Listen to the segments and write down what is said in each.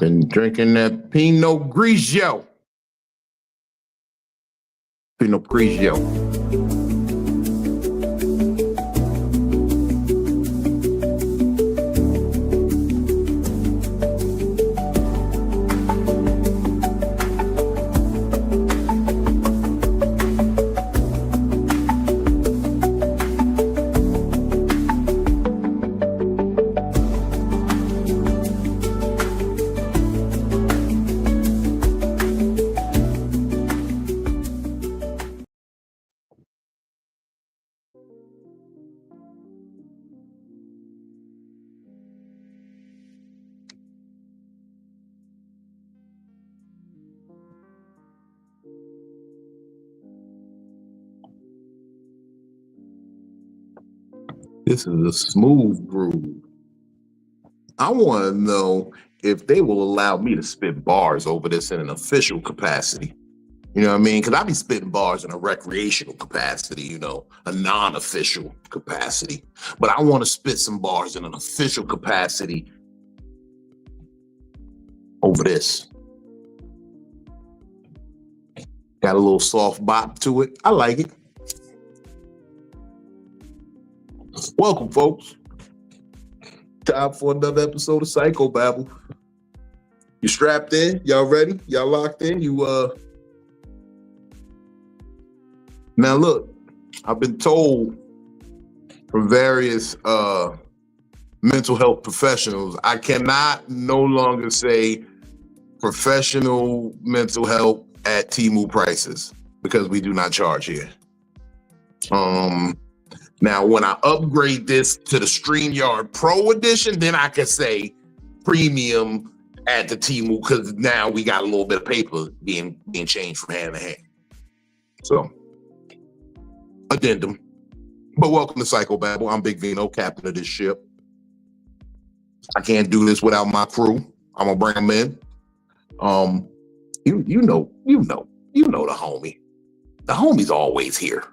Been drinking that Pinot Grigio. Pinot Grigio. This is a smooth groove. I want to know if they will allow me to spit bars over this in an official capacity. You know what I mean? Because I be spitting bars in a recreational capacity, you know, a non-official capacity. But I want to spit some bars in an official capacity over this. Got a little soft bop to it. I like it. Welcome, folks. Time for another episode of Psycho-Babble. You strapped in? Y'all ready? Y'all locked in? Now look, I've been told from various mental health professionals, I cannot no longer say professional mental health at Temu prices because we do not charge here. Now, when I upgrade this to the StreamYard Pro Edition, then I can say premium at the Temu because now we got a little bit of paper being changed from hand to hand. So, addendum. But welcome to Psycho-Babble. I'm Big Vino, captain of this ship. I can't do this without my crew. I'm gonna bring them in. You know the homie. The homie's always here.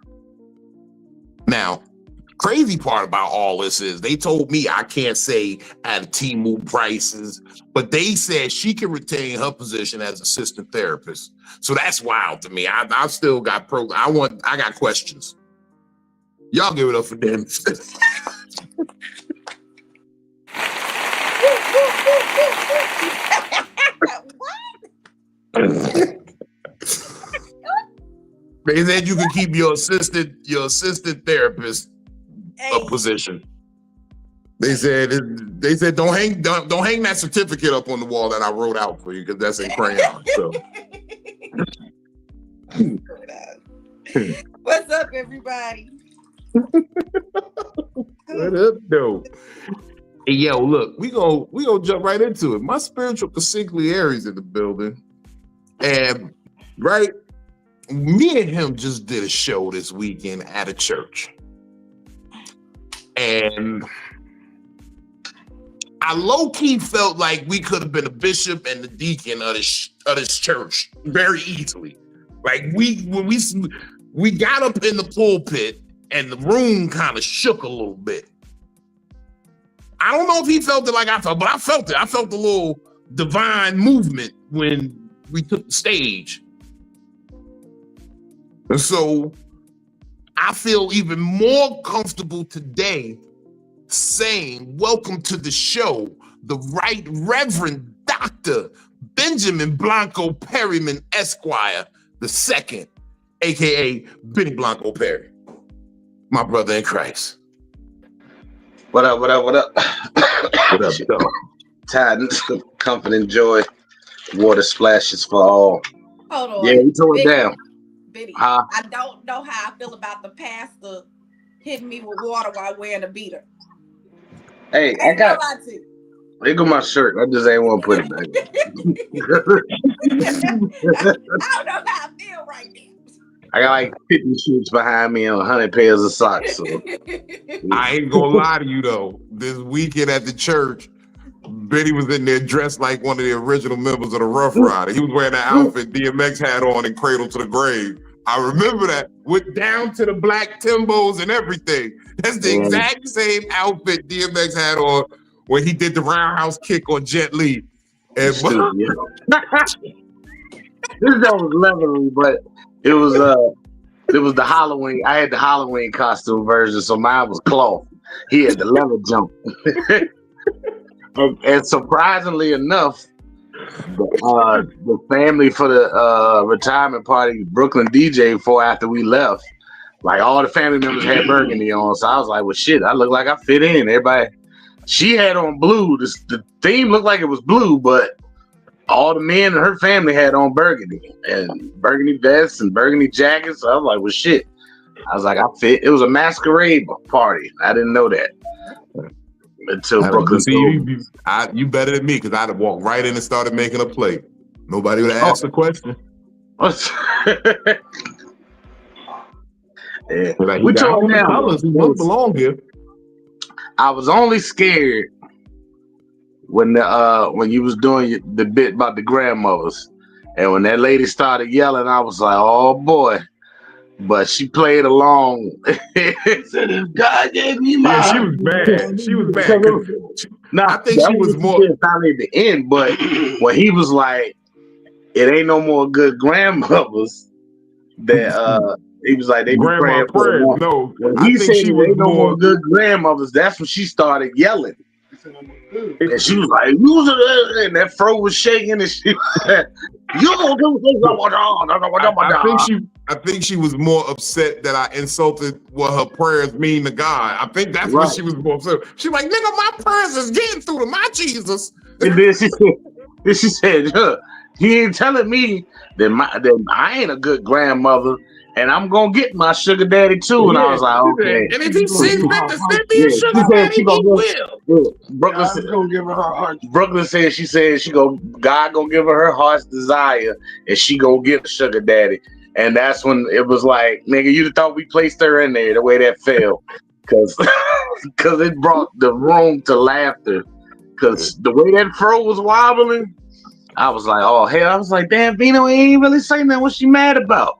Now, crazy part about all this is they told me I can't say at Temu prices, but they said she can retain her position as assistant therapist. So that's wild to me. I've still got I got questions. Y'all give it up for them. They said you can keep your assistant therapist position. They said don't hang that certificate up on the wall that I wrote out for you because that's in crayon. So what's up, everybody? What up, though? Hey, yo, look, we gonna jump right into it. My spiritual consigliere is in the building, and right. Me and him just did a show this weekend at a church. And I low-key felt like we could have been a bishop and the deacon of this church very easily. Like when we got up in the pulpit and the room kind of shook a little bit. I don't know if he felt it like I felt, but I felt it. I felt a little divine movement when we took the stage. And so I feel even more comfortable today saying, welcome to the show, the Right Reverend Dr. Benjamin Blanco Perryman Esquire II, aka Benny Blanco Perry, my brother in Christ. What up? What up, dog? Tidings, comfort and joy, water splashes for all. Hold on. Yeah, we tore it down. I don't know how I feel about the pastor hitting me with water while wearing a beater. Hey, I got. There go my shirt. I just ain't want to put it back. I don't know how I feel right now. I got like 50 shirts behind me and 100 pairs of socks. So. I ain't gonna lie to you though. This weekend at the church, Benny was in there dressed like one of the original members of the Rough Rider. He was wearing that outfit DMX had on in Cradle to the Grave. I remember that, with down to the black Timbos and everything. That's the exact same outfit DMX had on when he did the roundhouse kick on Jet Li. And This joke was leathery, but it was the Halloween. I had the Halloween costume version, so mine was cloth. He had the leather jump. and surprisingly enough, the family for the retirement party, Brooklyn DJ, for after we left, like all the family members had burgundy on. So I was like, well, shit, I look like I fit in. Everybody, she had on blue. The theme looked like it was blue, but all the men in her family had on burgundy and burgundy vests and burgundy jackets. So I was like, well, shit. I was like, I fit. It was a masquerade party. I didn't know that until Brooklyn. You better than me because I'd have walked right in and started making a play. Nobody would have asked a question. Yeah. Like, we told them colors who don't belong here. I was only scared when you was doing the bit about the grandmothers, and when that lady started yelling, I was like, oh boy. But she played along. Said, God gave me my. Yeah, she was bad. She was bad. I think she was more finally at the end. But when he was like, "It ain't no more good grandmothers," that he was like, "They be praying for them." No, when he said she was ain't no more good grandmothers, that's when she started yelling. And she was like, and that fro was shaking, and she you gonna do this? I think she was more upset that I insulted what her prayers mean to God. I think that's what she was more upset. She's like, nigga, my prayers is getting through to my Jesus. And then she said, he ain't telling me that I ain't a good grandmother, and I'm gonna get my sugar daddy too. And I was like, okay. And if he sees fit to send me a sugar daddy, he will. Brooklyn said God gonna give her her heart's desire, and she gonna get a sugar daddy. And that's when it was like, nigga, you'd have thought we placed her in there the way that fell, because it brought the room to laughter. Because the way that fro was wobbling, I was like, oh hell! I was like, damn, Vino ain't really saying that. What she mad about?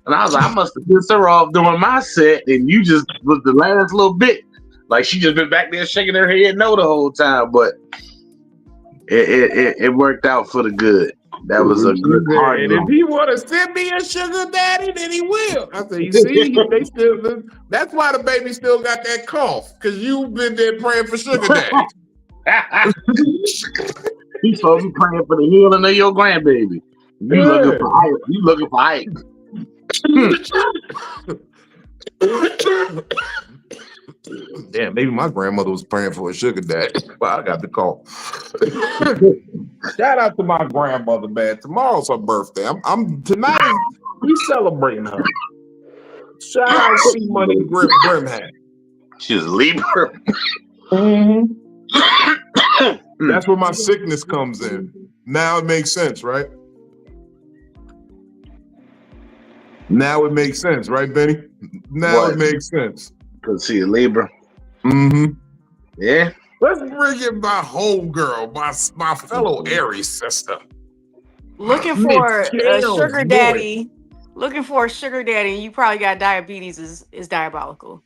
And I was like, I must have pissed her off during my set, and you just was the last little bit. Like she just been back there shaking her head no the whole time, but it worked out for the good. That was a good heart. And if he want to send me a sugar daddy, then he will. I said, you see, they still. That's why the baby still got that cough, because you've been there praying for sugar daddy. He's supposed to be praying for the healing of your grandbaby. You looking for Ike. Damn, maybe my grandmother was praying for a sugar daddy. Well, I got the call. Shout out to my grandmother, man. Tomorrow's her birthday. Tonight we celebrating her. Shout out to Money Grimhat. She's a Libra. Mm-hmm. That's where my sickness comes in. Now it makes sense, right? Now it makes sense, right, Benny? Now it makes sense. Because she's a Libra. Mm-hmm. Yeah. Let's bring in my homegirl, my fellow Aries sister. Looking for a sugar daddy. Looking for a sugar daddy, and you probably got diabetes is diabolical.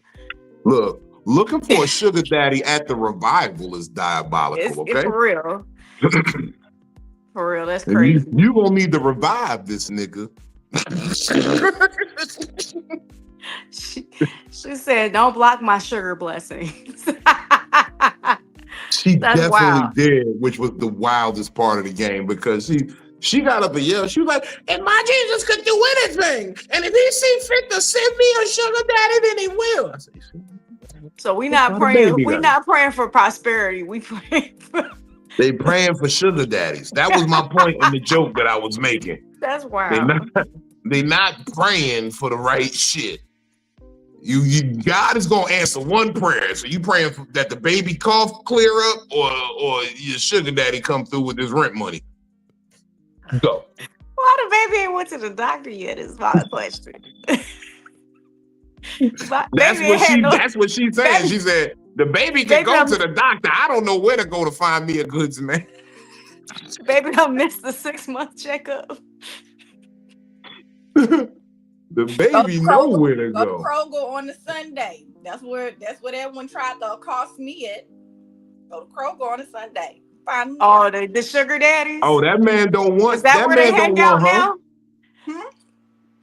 Look, looking for a sugar daddy at the revival is diabolical. It's for real. For real, that's crazy. You gonna need to revive this nigga. She said, "Don't block my sugar blessings." She definitely did, which was the wildest part of the game, because she got up and yelled. She was like, "If my Jesus could do anything, and if he see fit to send me a sugar daddy, then he will." I said, so we not praying. We not praying for prosperity. We praying for. They praying for sugar daddies. That was my point in the joke that I was making. That's wild. They not praying for the right shit. God is gonna answer one prayer. So you praying that the baby cough clear up, or your sugar daddy come through with his rent money. Go. Why the baby ain't went to the doctor yet? Is my question. That's what she said. She said the baby can go to the doctor. I don't know where to go to find me a goods man. Baby don't miss the 6-month checkup. The baby know where to go. Kroger on the Sunday. That's where everyone tried to accost me at. Go to Kroger on a Sunday. find me. Oh, the sugar daddies. Oh, that man don't want. Is that where they hang out now?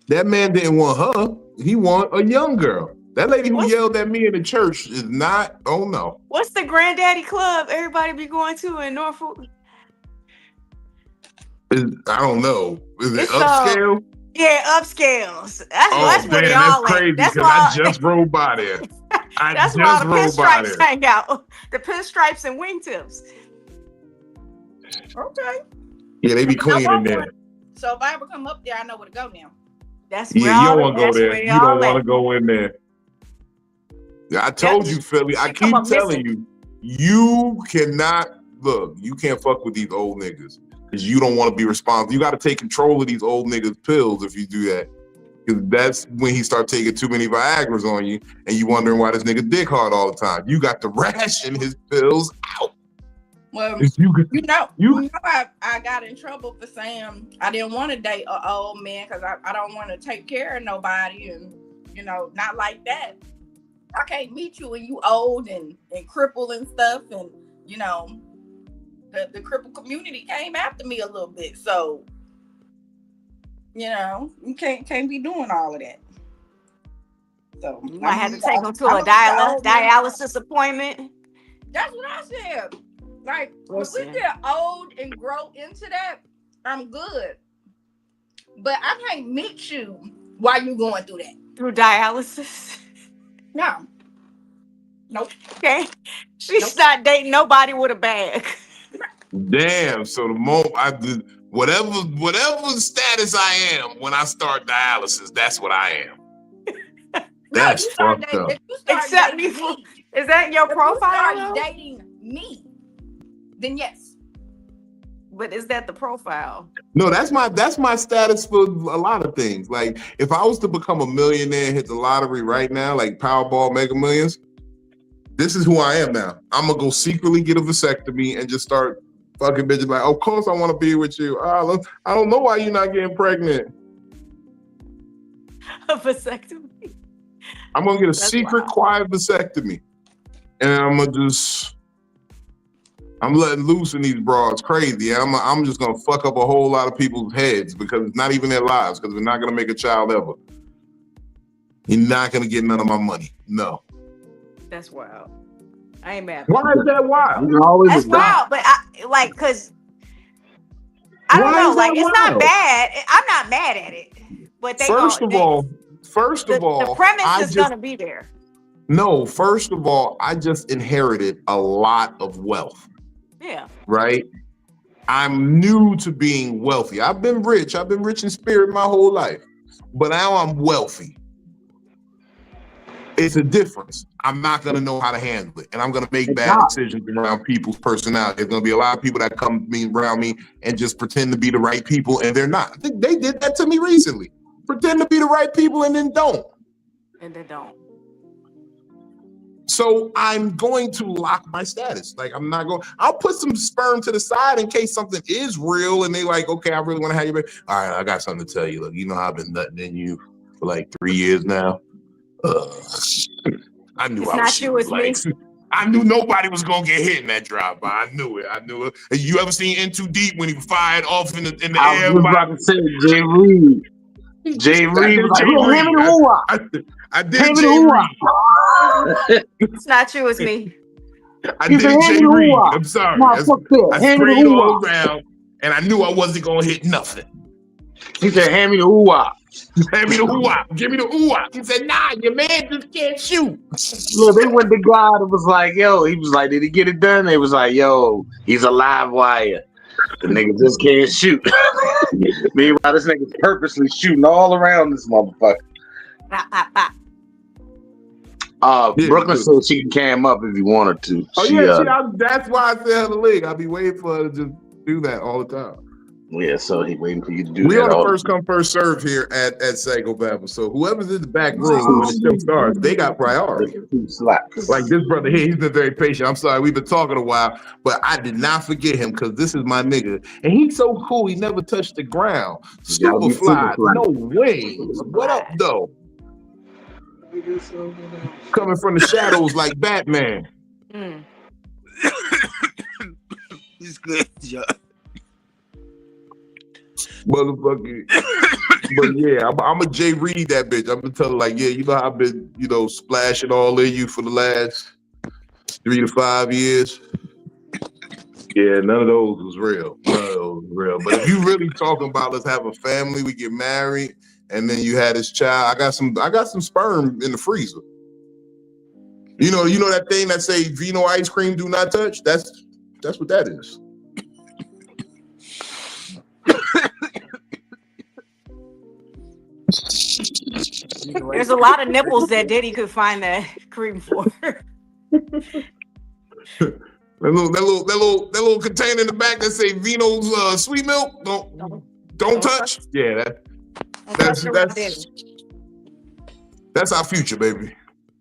That man didn't want her. He want a young girl. That lady who yelled at me in the church is not. Oh no. What's the granddaddy club everybody be going to in Norfolk? I don't know. Is it upscale? Yeah, upscales. That's where they all that's crazy at. because I just rode by there. That's where all the pinstripes hang out. The pinstripes and wingtips. Okay. Yeah, they be clean in there. So if I ever come up there, I know where to go now. That's where you don't want to go there. You don't want to go in there. I told you, Philly. I keep telling you, you cannot look. You can't fuck with these old niggas because you don't want to be responsible. You got to take control of these old niggas' pills if you do that. Because that's when he start taking too many Viagra's on you, and you wondering why this nigga dick hard all the time. You got to ration his pills out. Well, I got in trouble for saying I didn't want to date an old man because I don't want to take care of nobody, and not like that. I can't meet you when you old and crippled and stuff, and the crippled community came after me a little bit, so you can't be doing all of that. So I had to take him to a dialysis appointment. That's what I said. Like, when we get old and grow into that, I'm good. But I can't meet you while you're going through that. Through dialysis? No. Nope. Okay. She's not dating nobody with a bag. Damn. So the moment I did whatever status I am when I start dialysis, that's what I am. That's fucked up. Except me. Is that your profile? Start dating me. Then yes. But is that the profile? No, that's my status for a lot of things. Like if I was to become a millionaire and hit the lottery right now, like Powerball, Mega Millions, this is who I am now. I'm gonna go secretly get a vasectomy and just start fucking bitches like, of course I want to be with you. I don't know why you're not getting pregnant. A vasectomy. I'm gonna get a secret, quiet vasectomy, and I'm letting loose in these broads crazy. I'm just gonna fuck up a whole lot of people's heads because it's not even their lives because we're not gonna make a child ever. You're not gonna get none of my money. No. That's wild. I ain't mad. Why is that wild? That's wild, but because I don't know. Like it's not bad. I'm not mad at it. But first of all, the premise is gonna be there. No, first of all, I just inherited a lot of wealth. Yeah. Right? I'm new to being wealthy. I've been rich in spirit my whole life. But now I'm wealthy. It's a difference. I'm not going to know how to handle it. And I'm going to make bad decisions around people's personality. There's going to be a lot of people that come around me and just pretend to be the right people, and they're not. I think they did that to me recently. Pretend to be the right people and then don't. And they don't. So I'm going to lock my status. Like I'll put some sperm to the side in case something is real and they like, okay, I really want to have you back. All right, I got something to tell you. Look, you know how I've been nutting in you for like 3 years now. I knew I was shooting, like, I knew nobody was gonna get hit in that drive-by. I knew it. You ever seen In Too Deep when he fired off in the air? I was about to say Jay Reed. Jay Reed was like, I did Jay Reed. It's not you, it's me. I did Jay Reed. I'm sorry. I sprayed all around, and I knew I wasn't gonna hit nothing. He said, "Hand me the ooh-wah." Hand me the ooh-wah. Give me the ooh-wah. He said, "Nah, your man just can't shoot." Look, they went to God and was like, "Yo," he was like, "Did he get it done?" They was like, "Yo, he's a live wire. The nigga just can't shoot." Meanwhile, this nigga's purposely shooting all around this motherfucker. Brooklyn said she can cam up if you wanted to. That's why I said the league. I'll be waiting for her to just do that all the time. Yeah, so he waiting for you to do that. We on the first come, first serve here at Psycho-Babble. So whoever's in the back room when the show starts, they got priority. Like this brother here, he's been very patient. I'm sorry, we've been talking a while, but I did not forget him because this is my nigga. And he's so cool, he never touched the ground. Superfly, no wings. What up, though? Coming from the shadows like Batman. It's good, John. Motherfucker. But yeah, I'm a J Reed that bitch. I'm gonna tell her like, yeah, you know how I've been, splashing all in you for the last 3 to 5 years. Yeah, none of those was real. But if you really talking about let's have a family, we get married, and then you had this child, I got some sperm in the freezer. You know that thing that say Vino ice cream do not touch? That's what that is. There's a lot of nipples that Diddy could find that cream for. That little container in the back that say Vino's sweet milk. Don't touch. Yeah, that's our future, baby.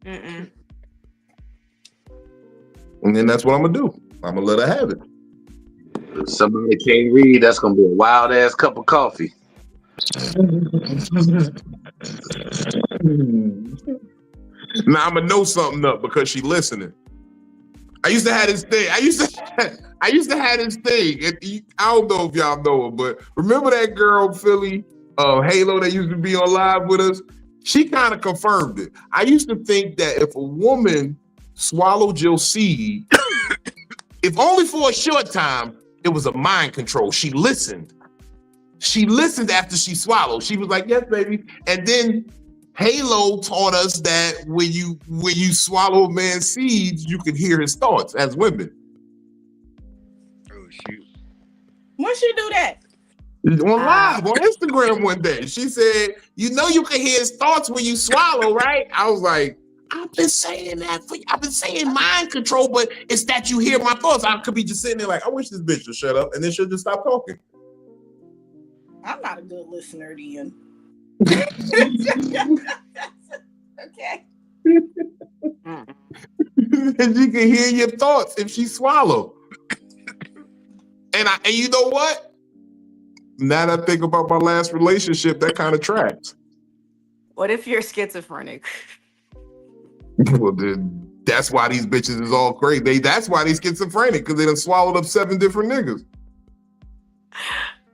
Mm-mm. And then that's what I'm gonna do. I'm gonna let her have it. If somebody can't read, that's gonna be a wild ass cup of coffee. Now I'm gonna know something up because she listening. I used to have this thing. I used to have this thing. And I don't know if y'all know her, but remember that girl Philly, Halo, that used to be on live with us? She kind of confirmed it. I used to think that if a woman swallowed your seed, if only for a short time, it was a mind control. She listened. She listened after she swallowed. She was like, yes, baby. And then Halo taught us that when you swallow a man's seeds, you can hear his thoughts as women. Oh shoot! When she do that? On live on Instagram one day, she said, "You know you can hear his thoughts when you swallow, right?" I was like, "I've been saying that for you. I've been saying mind control, but it's that you hear my thoughts." I could be just sitting there like, "I wish this bitch would shut up," and then she'll just stop talking. I'm not a good listener, then. Okay. And she can hear your thoughts if she swallow. And you know what? Now that I think about my last relationship, that kind of tracks. What if you're schizophrenic? Well, then that's why these bitches is all crazy. That's why they schizophrenic, because they done swallowed up 7 different niggas.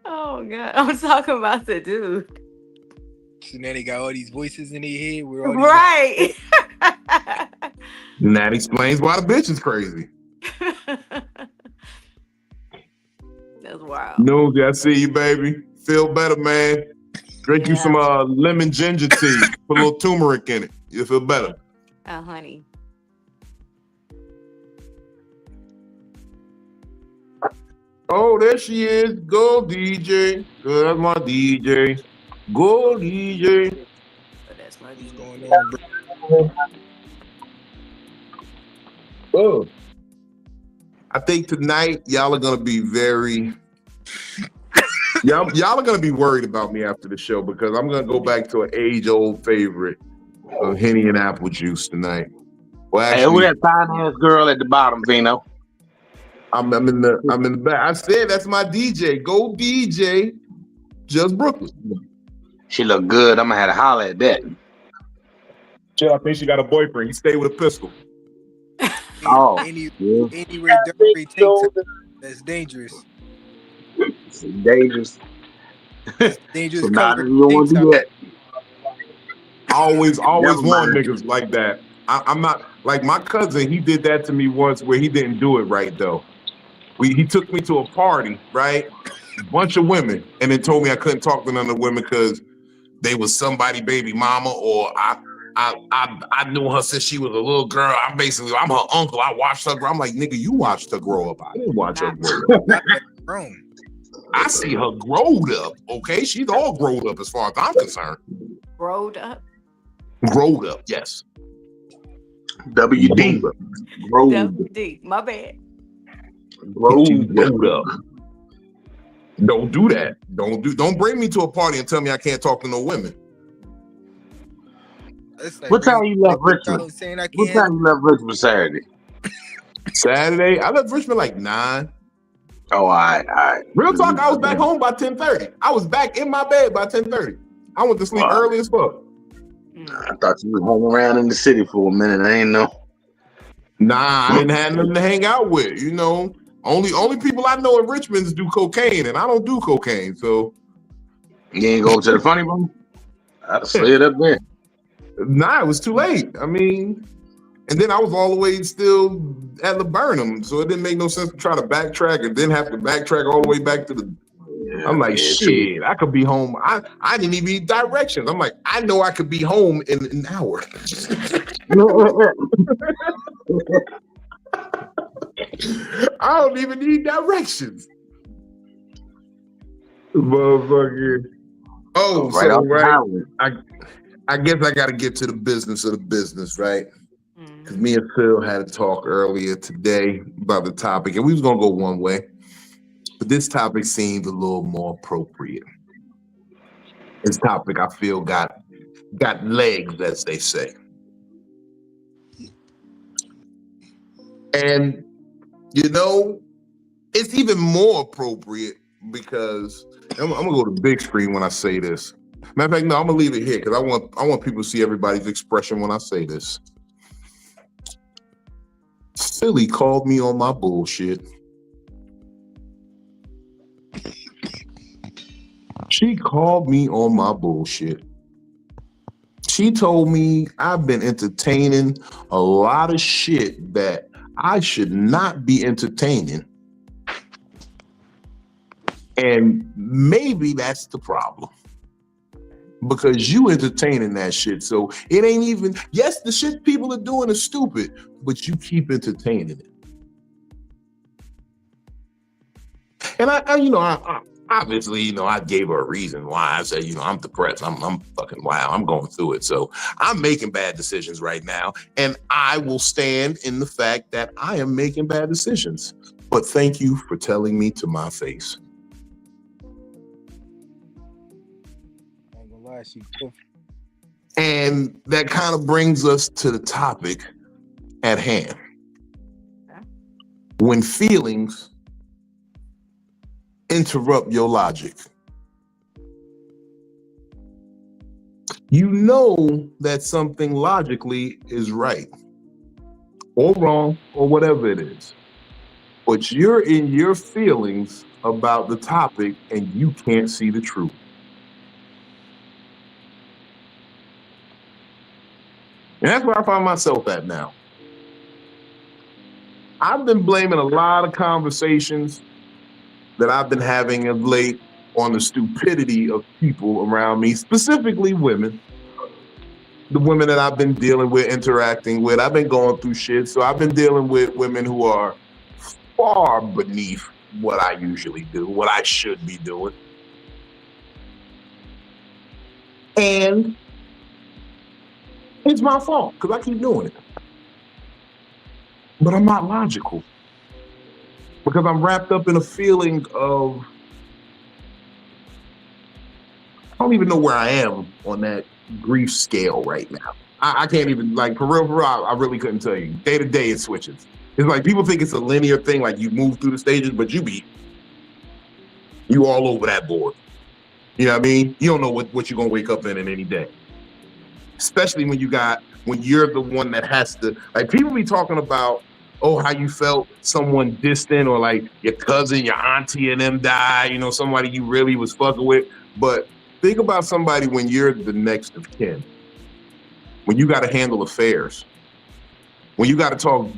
Oh God, I'm talking about the dude. So now they got all these voices in their head. We're all Right. And that explains why the bitch is crazy. That's wild. Nosy, I see you, baby. Feel better, man. Drink you some lemon ginger tea. Put a little turmeric in it. You'll feel better. Oh, honey. Oh, there she is. Go, DJ. That's my DJ. Go, DJ. But that's my What's DJ. going on, bro? Oh. I think tonight y'all are gonna be very y'all are gonna be worried about me after the show because I'm gonna go back to an age-old favorite of Henny and apple juice tonight. Well, actually, Hey, who that fine ass girl at the bottom, Vino? I'm in the back. I said that's my DJ. Go DJ, just Brooklyn. She look good. I'm gonna have to holler at that. Chill, I think she got a boyfriend. He stayed with a pistol. Oh, Any yeah. dirty tank top, that's dangerous. It's dangerous. It's dangerous So now color. you don't want to do that. I always Never warn mind. niggas like that. I'm not like my cousin. He did that to me once where he didn't do it right though. He took me to a party, right? A bunch of women, and then told me I couldn't talk to none of the women because they was somebody baby mama, or I knew her since she was a little girl. I'm her uncle. I watched her grow. I'm like, nigga, you watched her grow up. I didn't watch her grow up. Not that grown. I see her growed up. Okay, she's all growed up as far as I'm concerned. Growed up. Growed up, yes. WD. Growed. WD. My bad. Growed up. Don't do that. Don't bring me to a party and tell me I can't talk to no women. Like What time you left Richmond? What time you left Richmond Saturday? Saturday, I left Richmond like 9. Oh, all right. Real talk, I was back home by 10:30. I was back in my bed by 10:30. I went to sleep early as fuck. I thought you was hanging around in the city for a minute. I ain't know. Nah, I didn't have nothing to hang out with. You know, Only people I know in Richmond do cocaine, and I don't do cocaine, so. You ain't go to the funny bone? I'd slid up there. Nah, it was too late. I mean, and then I was all the way still at Laburnum, so it didn't make no sense to try to backtrack and then have to backtrack all the way back to the. Yeah, I'm like, shit, I could be home. I didn't even need directions. I'm like, I know I could be home in an hour. I don't even need directions. Motherfucker. Oh, right, so right. I guess I got to get to the business of the business, right? Because me and Phil had a talk earlier today about the topic, and we was gonna go one way, but this topic seemed a little more appropriate. This topic I feel got legs, as they say, and you know, it's even more appropriate because I'm gonna go to the big screen when I say this. Matter of fact, no, I'm gonna leave it here because I want people to see everybody's expression when I say this. Philly called me on my bullshit. She called me on my bullshit. She told me I've been entertaining a lot of shit that I should not be entertaining. And maybe that's the problem. Because you entertaining that shit. So it ain't even, yes, the shit people are doing is stupid, but you keep entertaining it. And I obviously, I gave her a reason why. I said, I'm depressed. I'm fucking wild. I'm going through it. So I'm making bad decisions right now. And I will stand in the fact that I am making bad decisions. But thank you for telling me to my face. And that kind of brings us to the topic at hand. When feelings interrupt your logic, you know that something logically is right or wrong or whatever it is, but you're in your feelings about the topic and you can't see the truth. And that's where I find myself at now. I've been blaming a lot of conversations that I've been having of late on the stupidity of people around me, specifically women. The women that I've been dealing with, interacting with, I've been going through shit. So I've been dealing with women who are far beneath what I usually do, what I should be doing. And it's my fault because I keep doing it. But I'm not logical because I'm wrapped up in a feeling of, I don't even know where I am on that grief scale right now. I can't even, like, for real, I really couldn't tell you. Day to day, it switches. It's like people think it's a linear thing, like you move through the stages, but you all over that board. You know what I mean? You don't know what you're going to wake up in any day. Especially when you're the one that has to, like, people be talking about, oh, how you felt someone distant or like your cousin, your auntie and them die, somebody you really was fucking with. But think about somebody when you're the next of kin, when you got to handle affairs, when you got to talk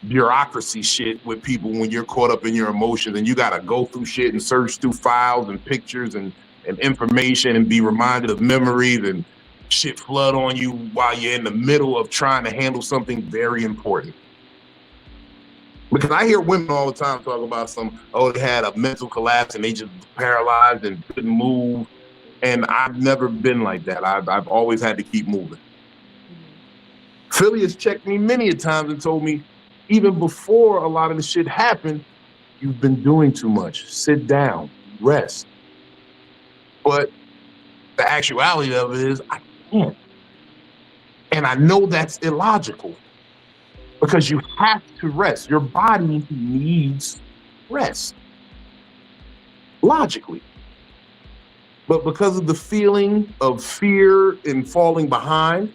bureaucracy shit with people, when you're caught up in your emotions and you got to go through shit and search through files and pictures and information and be reminded of memories and shit flood on you while you're in the middle of trying to handle something very important. Because I hear women all the time talk about they had a mental collapse and they just paralyzed and couldn't move. And I've never been like that. I've always had to keep moving. Philly has checked me many a times and told me, even before a lot of the shit happened, you've been doing too much. Sit down, rest. But the actuality of it is I can't. And I know that's illogical because you have to rest. Your body needs rest, logically. But because of the feeling of fear and falling behind,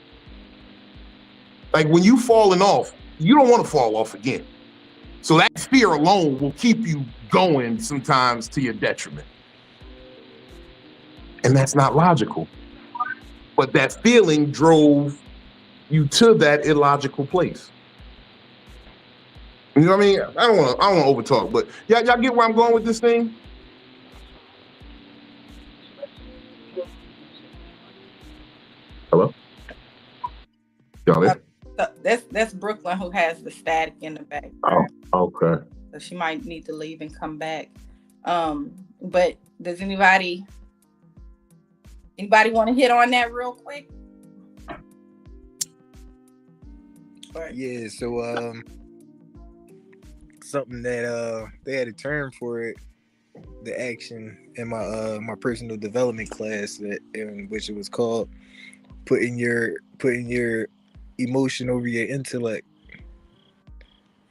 like when you falling off, you don't want to fall off again. So that fear alone will keep you going sometimes to your detriment. And that's not logical. But that feeling drove you to that illogical place. You know what I mean? I don't want to overtalk, but y'all get where I'm going with this thing? Hello? Y'all there? That's Brooklyn who has the static in the background. Oh, okay. So she might need to leave and come back. But does anybody want to hit on that real quick? Yeah, so something that they had a term for it, the action in my personal development class, in which it was called putting your emotion over your intellect.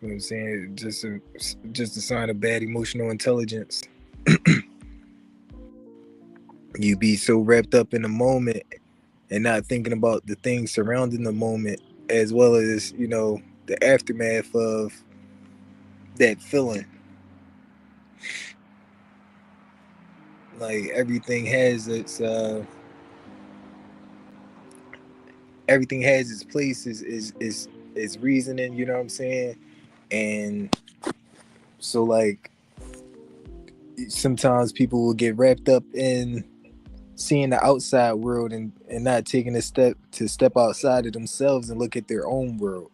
You know what I'm saying? Just a sign of bad emotional intelligence. You be so wrapped up in the moment and not thinking about the things surrounding the moment, as well as, you know, the aftermath of that feeling. Like everything has its place is reasoning, you know what I'm saying? And so like sometimes people will get wrapped up in seeing the outside world and not taking a step outside of themselves and look at their own world.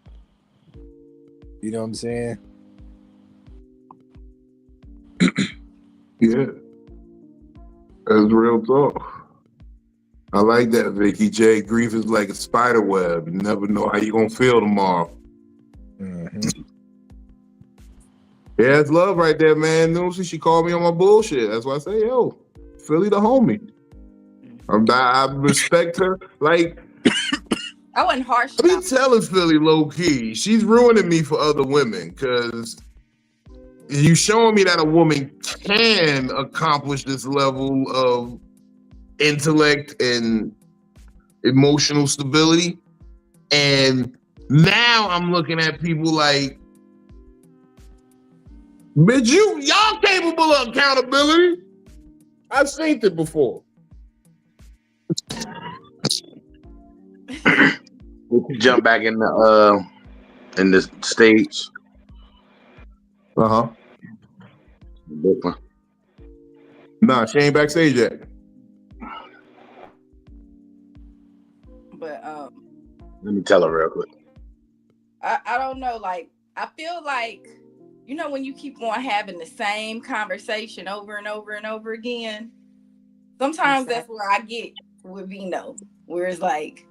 You know what I'm saying? Yeah. That's real talk. I like that, Vicky J. Grief is like a spider web. You never know how you're going to feel tomorrow. Mm-hmm. Yeah, it's love right there, man. Notice she called me on my bullshit. That's why I say, yo, Philly the homie. I respect her. Like, I wasn't harsh. I be telling Philly low key, she's ruining me for other women because you showing me that a woman can accomplish this level of intellect and emotional stability. And now I'm looking at people like, bitch, y'all capable of accountability. I've seen it before. We can jump back in the stage. Nah, she ain't backstage yet. But let me tell her real quick. I don't know, like I feel like, you know, when you keep on having the same conversation over and over and over again, sometimes that's where I get with Vino, where it's like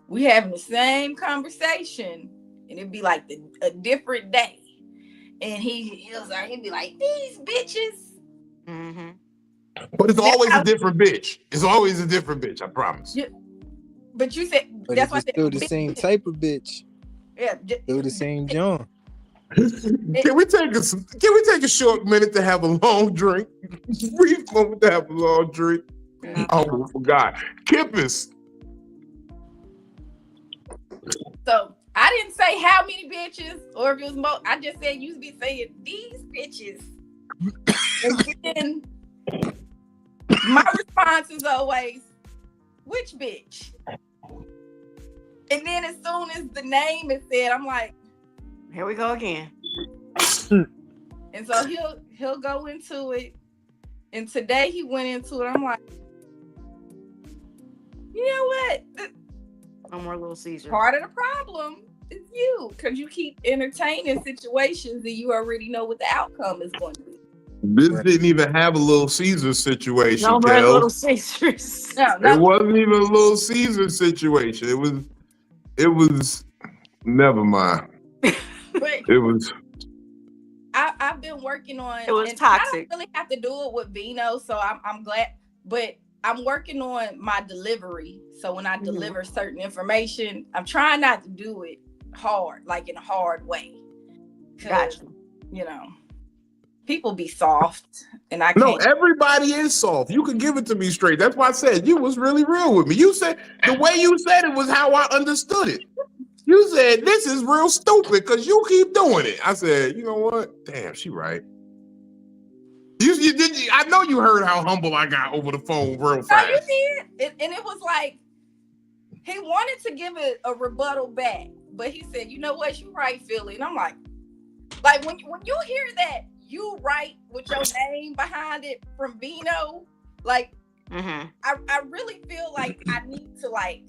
we having the same conversation and it'd be like a different day, and he'd be like, these bitches. Mm-hmm. But it's always a different bitch. It's always a different bitch, I promise. Yeah. But you said, but that's why I it's said still the same type of bitch. Yeah, still the same John. Can we take a short minute to have a long drink? Brief moment to have a long drink. Oh, I forgot. Kippis. So I didn't say how many bitches or if it was more. I just said you be saying these bitches. And then my response is always, which bitch? And then as soon as the name is said, I'm like, here we go again. And so he'll go into it. And today he went into it. I'm like, you know what? No more Little Caesar. Part of the problem is you, because you keep entertaining situations that you already know what the outcome is going to be. This didn't even have a Little Caesar situation. No more Little Caesars. No. It wasn't even a Little Caesar situation. It was. Never mind. It was. I've been working on. It was toxic. I don't really have to do it with Vino, so I'm glad. But I'm working on my delivery. So when I deliver certain information, I'm trying not to do it hard, like in a hard way. Gotcha. You know, people be soft, and I can't. No, everybody is soft. You could give it to me straight. That's why I said you was really real with me. You said the way you said it was how I understood it. You said this is real stupid because you keep doing it. I said, you know what? Damn, she right. You did. I know you heard how humble I got over the phone real fast. No, you did. And it was like he wanted to give it a rebuttal back, but he said, "You know what? You right, Philly." And I'm like when you hear that, you right with your name behind it from Bino, like I really feel like I need to like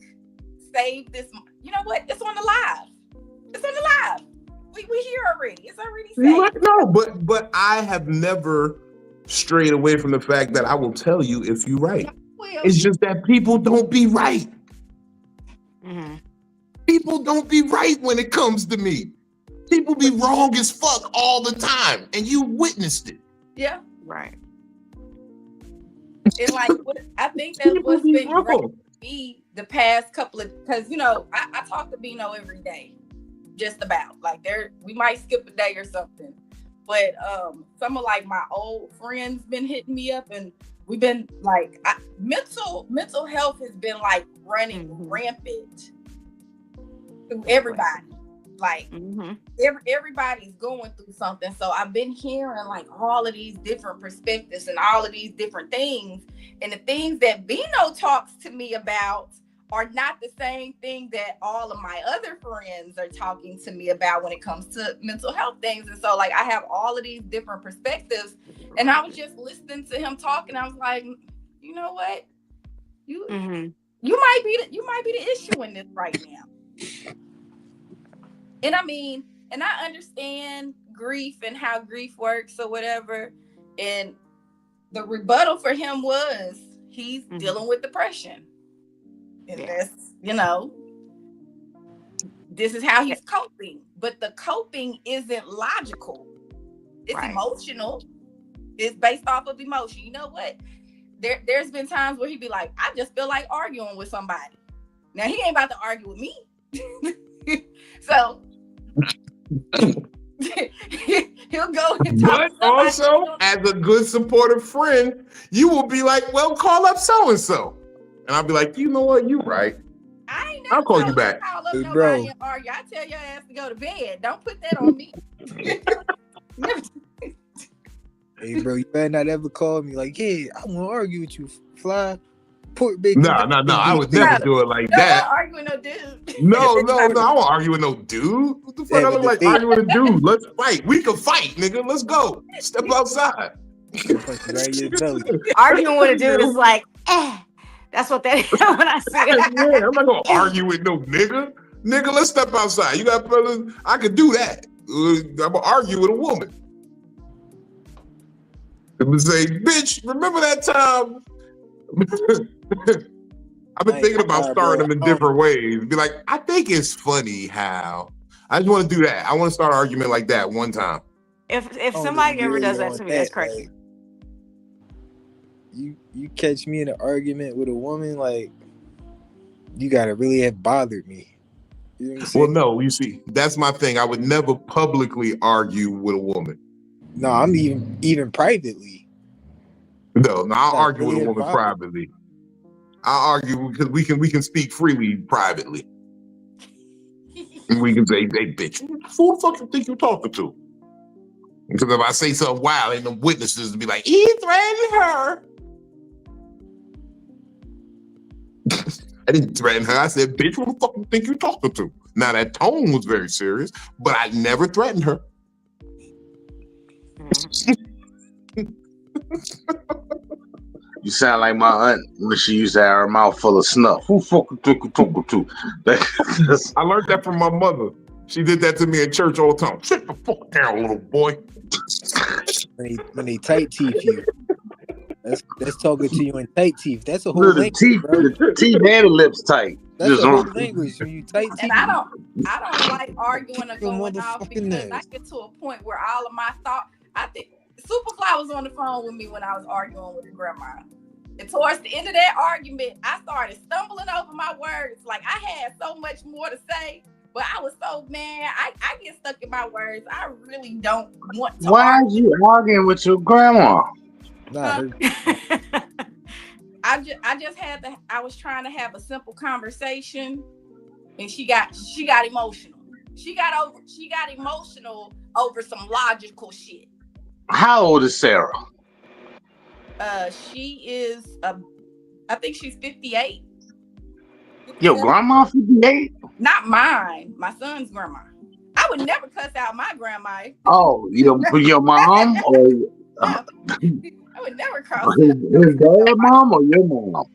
save this. You know what? It's on the live. It's on the live. We here already. It's already saved. No, but I have never strayed away from the fact that I will tell you if you're right. It's just that people don't be right. People don't be right when it comes to me. People be wrong as fuck all the time, and you witnessed it. Yeah. Right. And like, I think that's what's been great for me the past couple of, because, you know, I talk to Bino every day, just about. Like, we might skip a day or something. But some of like my old friends been hitting me up, and we've been like, mental health has been like running rampant through everybody. Like everybody's going through something. So I've been hearing like all of these different perspectives and all of these different things. And the things that Bino talks to me about are not the same thing that all of my other friends are talking to me about when it comes to mental health things. And so like I have all of these different perspectives, and I was just listening to him talk, and I was like, you know what? You might be the issue in this right now. And I mean, and I understand grief and how grief works or whatever. And the rebuttal for him was he's dealing with depression. And that's, you know, this is how he's coping. But the coping isn't logical. It's emotional. It's based off of emotion. You know what? There's been times where he'd be like, I just feel like arguing with somebody. Now, he ain't about to argue with me. So he'll go and talk. But also, as a good supportive friend, you will be like, well, call up so-and-so. And I'll be like, you know what? You're right. I'll call you back. Call up nobody and argue. I tell your ass to go to bed. Don't put that on me. Hey, bro, you better not ever call me like, hey, I want to argue with you, fly. Pork bacon. No. I would never do it like that. I'm arguing with no dude. No. I won't argue with no dude. What the fuck? I look like arguing with a dude. Let's fight. We can fight, nigga. Let's go. Step outside. Arguing with a dude is like, that's what that is when I say it. Yeah, I'm not gonna argue with no nigga. Nigga, let's step outside. You got brothers? I could do that. I'm gonna argue with a woman. I'm gonna say, bitch, remember that time? I've been thinking about starting them in different ways. Be like, I think it's funny how. I just want to do that. I want to start an argument like that one time. If somebody ever does that to me, that's crazy. Like, you catch me in an argument with a woman, like, you gotta really have bothered me. You know what I'm saying? Well, no, you see, that's my thing. I would never publicly argue with a woman. No, I'm even privately. No, I'll argue with a woman privately. I'll argue because we can speak freely privately. And we can say, hey, bitch, who the fuck you think you're talking to? Because if I say something wild, ain't no witnesses to be like, he threatened her. I didn't threaten her. I said, bitch, who the fuck you think you're talking to? Now, that tone was very serious, but I never threatened her. You sound like my aunt when she used to have her mouth full of snuff. Who fucking think you talking to? I learned that from my mother. She did that to me in church all the time. Sit the fuck down, little boy. When they tight teeth you. That's talking to you in tight teeth. That's a whole language, the teeth and the lips tight. That's a whole language when you tight teeth. And I don't like arguing or going off because I get to a point where all of my thoughts. I think Superfly was on the phone with me when I was arguing with her grandma. And towards the end of that argument, I started stumbling over my words. Like I had so much more to say, but I was so mad. I get stuck in my words. I really don't want to. Why are you arguing with your grandma? I just had to. I was trying to have a simple conversation, and she got emotional. She got emotional over some logical shit. How old is Sarah? She is I think she's 58. Your grandma 58? Not mine. My son's grandma. I would never cuss out my grandma. Oh, your mom or I would never cross his dad mom or your mom?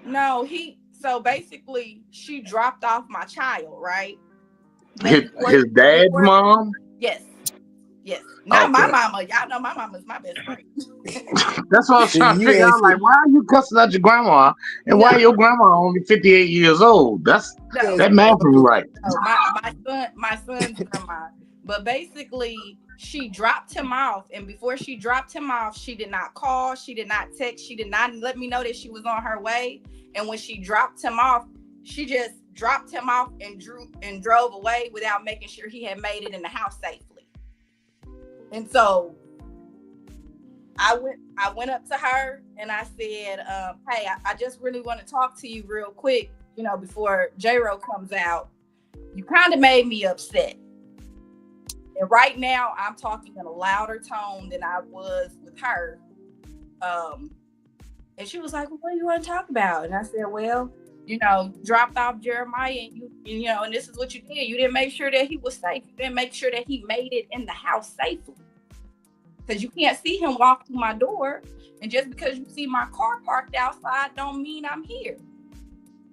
No, so basically she dropped off my child, right? His dad's mom? Yes. Not my mama. Y'all know my mama's my best friend. That's what I was trying to figure out. Like, why are you cussing out your grandma? And why your grandma only 58 years old? That math is right. No, my son's grandma. But basically, she dropped him off. And before she dropped him off, she did not call. She did not text. She did not let me know that she was on her way. And when she dropped him off, she just dropped him off and drove away without making sure he had made it in the house safely. And so I went up to her and I said, hey, I just really want to talk to you real quick, before J-Ro comes out. You kind of made me upset. And right now I'm talking in a louder tone than I was with her. And she was like, well, what do you want to talk about? And I said, well, dropped off Jeremiah and and this is what you did. You didn't make sure that he was safe. You didn't make sure that he made it in the house safely. Because you can't see him walk through my door. And just because you see my car parked outside don't mean I'm here.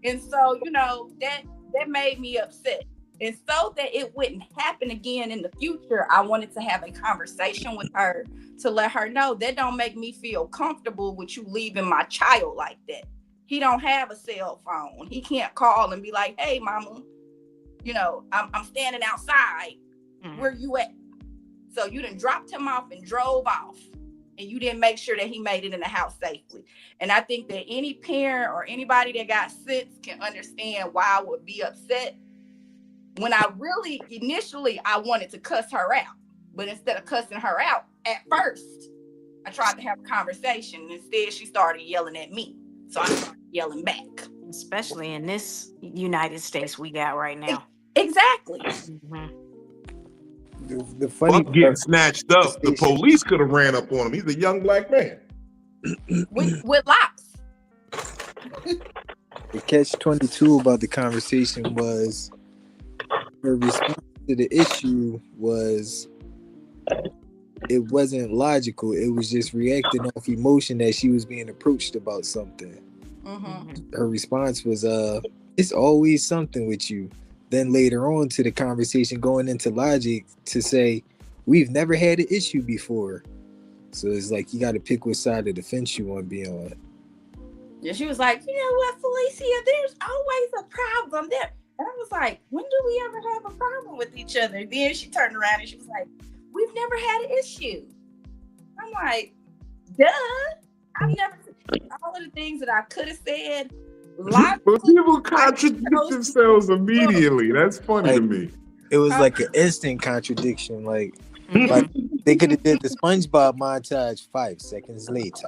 And so, that made me upset. And so that it wouldn't happen again in the future, I wanted to have a conversation with her to let her know that don't make me feel comfortable with you leaving my child like that. He don't have a cell phone. He can't call and be like, hey, mama, I'm standing outside. Where you at? So you done dropped him off and drove off. And you didn't make sure that he made it in the house safely. And I think that any parent or anybody that got sense can understand why I would be upset. When I really, initially, I wanted to cuss her out. But instead of cussing her out, at first, I tried to have a conversation. Instead, she started yelling at me. So I started yelling back. Especially in this United States we got right now. Exactly. Mm-hmm. The funny part, getting snatched up. The police could have ran up on him. He's a young black man with locks. The catch-22 about the conversation was her response to the issue was it wasn't logical. It was just reacting off emotion that she was being approached about something. Mm-hmm. Her response was, it's always something with you. Then later on to the conversation going into logic to say, we've never had an issue before. So it's like, you got to pick what side of the fence you want to be on. Yeah, she was like, you know what, Felicia, there's always a problem there. And I was like, when do we ever have a problem with each other? And then she turned around and she was like, we've never had an issue. I'm like, duh. I've never, all of the things that I could have said. But people contradict themselves immediately. That's funny to me. It was like an instant contradiction. Like they could have did the SpongeBob montage 5 seconds later.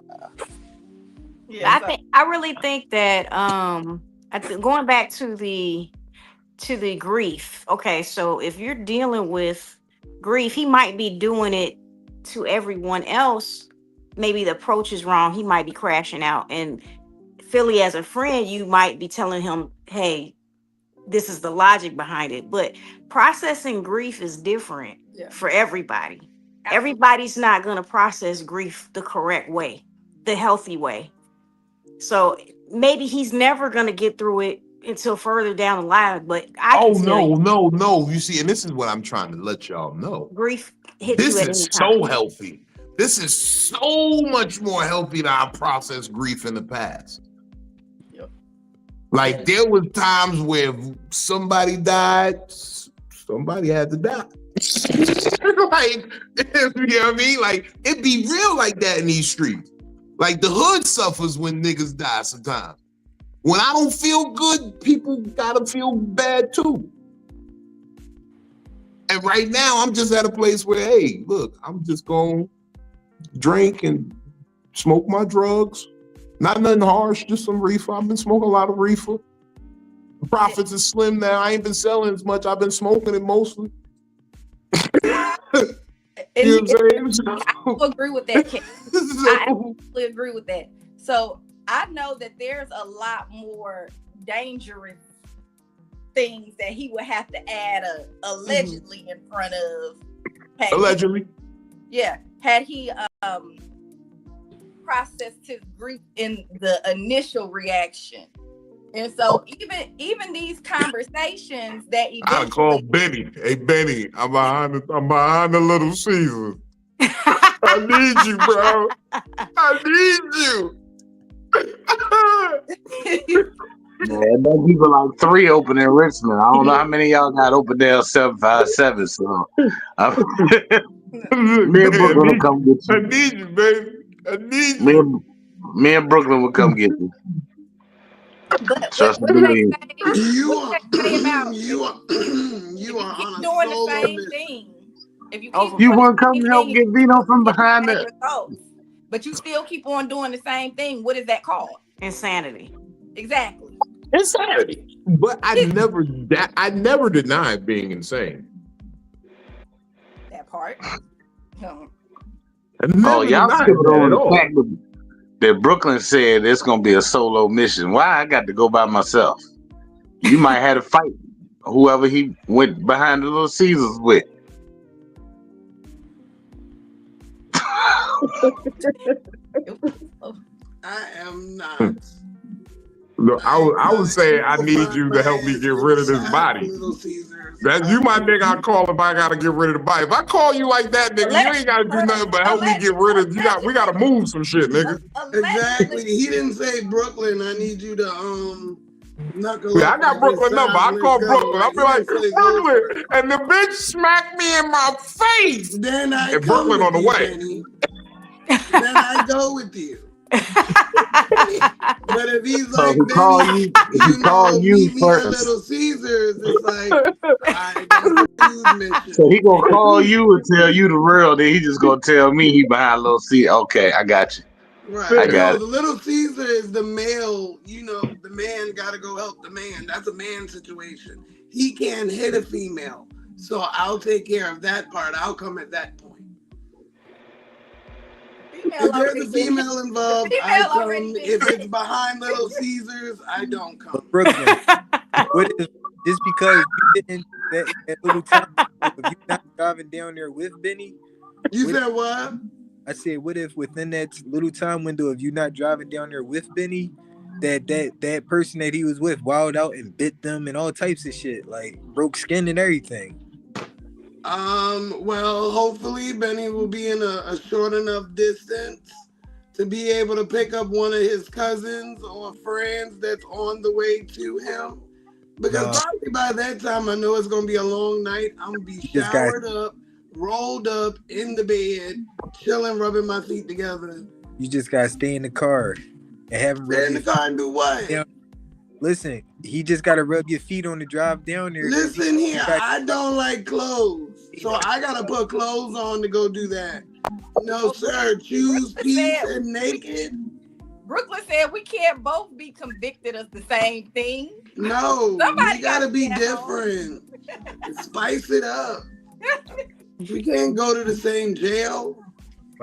Yeah, I really think that going back to the grief. Okay, so if you're dealing with grief, he might be doing it to everyone else. Maybe the approach is wrong. He might be crashing out. And Philly, as a friend, you might be telling him, hey, this is the logic behind it. But processing grief is different for everybody. Everybody's not going to process grief the correct way, the healthy way. So maybe he's never going to get through it until further down the line. But no. You see, and this is what I'm trying to let y'all know. Grief hits this you at is any so time. Healthy. This is so much more healthy than I processed grief in the past. Like there was times where somebody died, somebody had to die. Like, you know what I mean? Like it be real like that in these streets. Like the hood suffers when niggas die sometimes. When I don't feel good, people gotta feel bad too. And right now I'm just at a place where, hey, look, I'm just gonna drink and smoke my drugs. Not nothing harsh, just some reefer. I've been smoking a lot of reefer. Profits is slim now. I ain't been selling as much. I've been smoking it mostly. You know what I'm saying? I agree with that, Ken. I absolutely agree with that. So I know that there's a lot more dangerous things that he would have to add allegedly in front of. Allegedly. Had he processed his grief in the initial reaction. And so even these conversations that I call Benny. Hey Benny, I'm behind the Little Caesars. I need you, bro. I need you. Man, them people like 3 open in Richmond. I don't know how many of y'all got open there 757. So me and Brooklyn will come get you. I need you, baby. I need you. Me and Brooklyn will come get you. But Trust what me. You are on a doing the solo same mission. thing. If you want to come help get Vito from behind the results, but you still keep on doing the same thing, what is that called? Insanity. Exactly. Insanity. But I never denied being insane. That part. Y'all skipped over the fact that Brooklyn said it's gonna be a solo mission. Why I got to go by myself? You might have to fight whoever he went behind the Little Caesars with. I am not. Look, I would say I need you to help me get rid of this body. That's you, my nigga. I call if I gotta get rid of the body. If I call you like that, nigga, you ain't gotta do nothing but help me get rid of. We gotta move some shit, nigga. Exactly. He didn't say Brooklyn. I need you to knuckle I up got Brooklyn number. I call Brooklyn. I'll be like, Brooklyn, and the bitch smacked me in my face. Then I and Brooklyn on the way. Benny. Then I go with you. But if he's like, Benny, meet me at Little Caesars, it's like, so he gonna call you and tell you the real, then he just gonna tell me he behind Little Caesars. Okay, I got you. Right. I got it. The Little Caesar is the male, the man gotta go help the man. That's a man situation. He can't hit a female. So I'll take care of that part. I'll come at that point. If there's a female involved, I come. If it's behind Little Caesars, I don't come. But Brooklyn, what if just because you didn't that little time, if you're not driving down there with Benny? You said what? I said, what if within that little time window, if you're not driving down there with Benny, that person that he was with wilded out and bit them and all types of shit, like broke skin and everything? Well, hopefully Benny will be in a short enough distance to be able to pick up one of his cousins or friends that's on the way to him. Because probably by that time, I know it's going to be a long night. I'm going to be showered up, rolled up in the bed, chilling, rubbing my feet together. You just got to stay in the car and have him stay in the car and do what? Down. Listen, he just got to rub your feet on the drive down there. Listen here, I don't like clothes. So I got to put clothes on to go do that. No, sir. Choose peace and naked. Brooklyn said we can't both be convicted of the same thing. No, we gotta be different. Spice it up. We can't go to the same jail.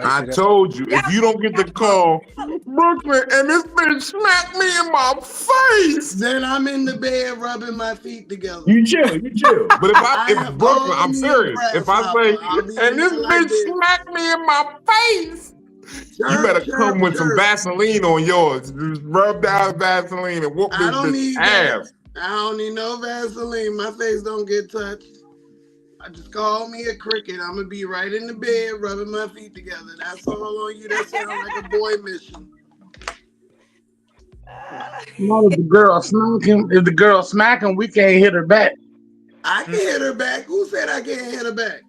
I told you, if you don't get the call, Brooklyn, and this bitch smacked me in my face, then I'm in the bed rubbing my feet together. You chill. But if Brooklyn, I'm serious. If I say, and this bitch smacked me in my face, you better come with some Vaseline on yours. Just rub down Vaseline and whoop this bitch ass. I don't need no Vaseline. My face don't get touched. I just call me a cricket. I'm gonna be right in the bed rubbing my feet together. That's all on you. That sounds like a boy mission. If the girl smacking, we can't hit her back. I can hit her back. Who said I can't hit her back?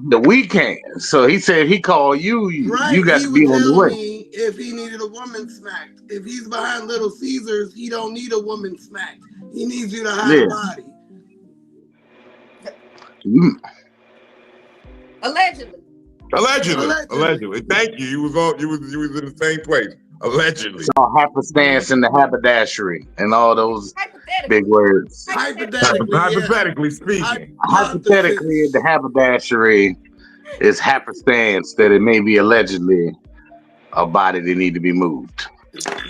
The weekend. So he said he called you. Right. You got to be on the way. Me if he needed a woman smacked. If he's behind Little Caesars, he don't need a woman smacked. He needs you to hide a body. Allegedly. Thank you. You was in the same place. Allegedly. It's all happenstance in the haberdashery and all those Big words. Hypothetically speaking. Hypothetically, the haberdashery is happenstance that it may be allegedly a body that need to be moved.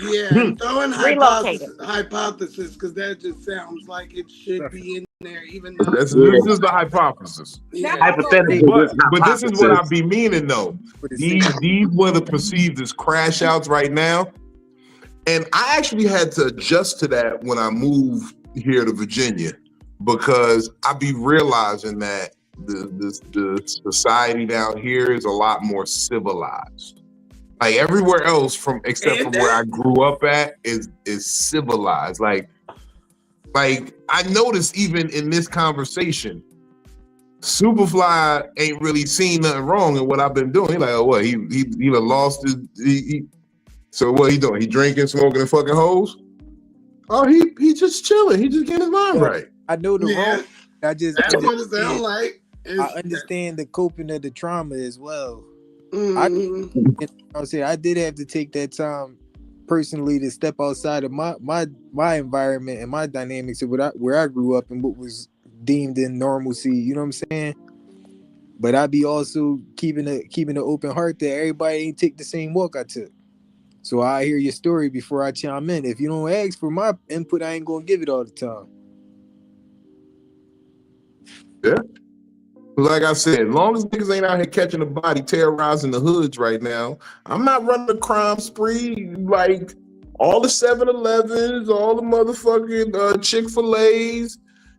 Yeah, throwing hypothesis because that just sounds like it should be in there, even though this is the hypothesis. Yeah. Hypothetically, but this is what I be meaning though. These what are perceived as crash outs right now. And I actually had to adjust to that when I moved here to Virginia, because I be realizing that the society down here is a lot more civilized. Like everywhere else except from where I grew up at is civilized. Like I noticed even in this conversation, Superfly ain't really seen nothing wrong in what I've been doing. He like, oh what, he done lost his so what he doing? He drinking, smoking, and fucking hoes? Oh, he just chilling. He just getting his mind right. I know the wrong. That's what it sounds like. I understand the coping of the trauma as well. Mm-hmm. I did have to take that time personally to step outside of my environment and my dynamics of where I grew up and what was deemed in normalcy. You know what I'm saying? But I be also keeping an open heart that everybody ain't take the same walk I took. So I hear your story before I chime in. If you don't ask for my input, I ain't gonna give it all the time. Yeah. Like I said, as long as niggas ain't out here catching a body, terrorizing the hoods right now, I'm not running a crime spree like all the 7-Elevens, all the motherfucking Chick-fil-A's,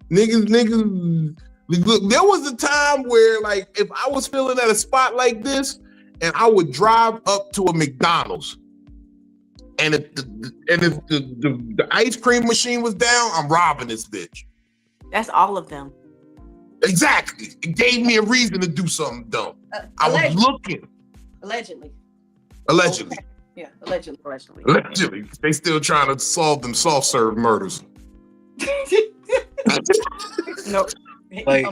niggas. Look, there was a time where, like, if I was feeling at a spot like this, and I would drive up to a McDonald's, and if the ice cream machine was down, I'm robbing this bitch. That's all of them. Exactly. It gave me a reason to do something dumb. I was looking. Allegedly. Okay. Yeah, allegedly. Allegedly. They still trying to solve them soft serve murders. No. Like,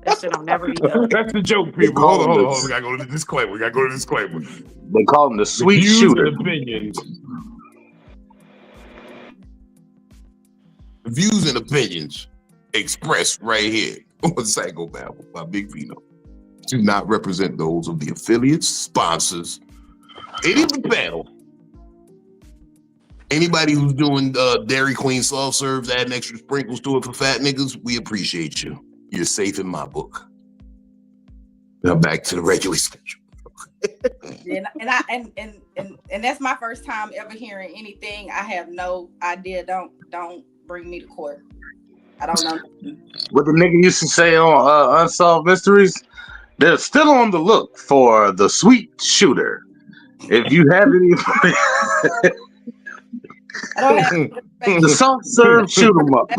that shit will never be done. That's the joke, people. Hold on. We gotta go to the disclaimer. They call him the sweet shooter. Views and opinions expressed right here on Psycho-Babble by Big Vino do not represent those of the affiliates, sponsors, any of the panel. Anybody who's doing Dairy Queen soft serves, adding extra sprinkles to it for fat niggas, we appreciate you. You're safe in my book. Now back to the regular schedule. and that's my first time ever hearing anything. I have no idea. Don't bring me to court. I don't know. What the nigga used to say on Unsolved Mysteries, they're still on the look for the sweet shooter. If you have any, the soft serve shoot 'em up.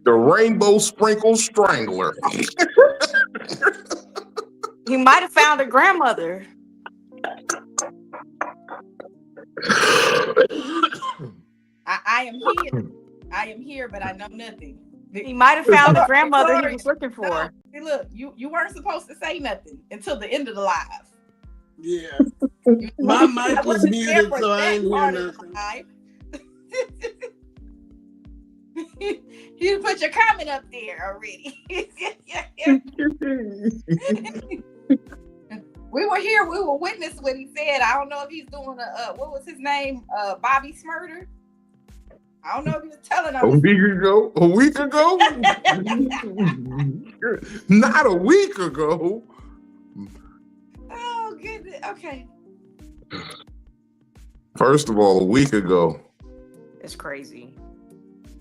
The rainbow sprinkle strangler. He might have found a grandmother. I am here, but I know nothing. He might have found the grandmother he was looking for. No, see, look, you weren't supposed to say nothing until the end of the live. Yeah. My mic was muted, so I didn't hear nothing. You put your comment up there already. We were here. We were witness what he said. I don't know if he's doing what was his name? Bobby Smurder. I don't know if he was telling us. A week ago? Not a week ago. Oh, goodness. Okay. First of all, a week ago. It's crazy.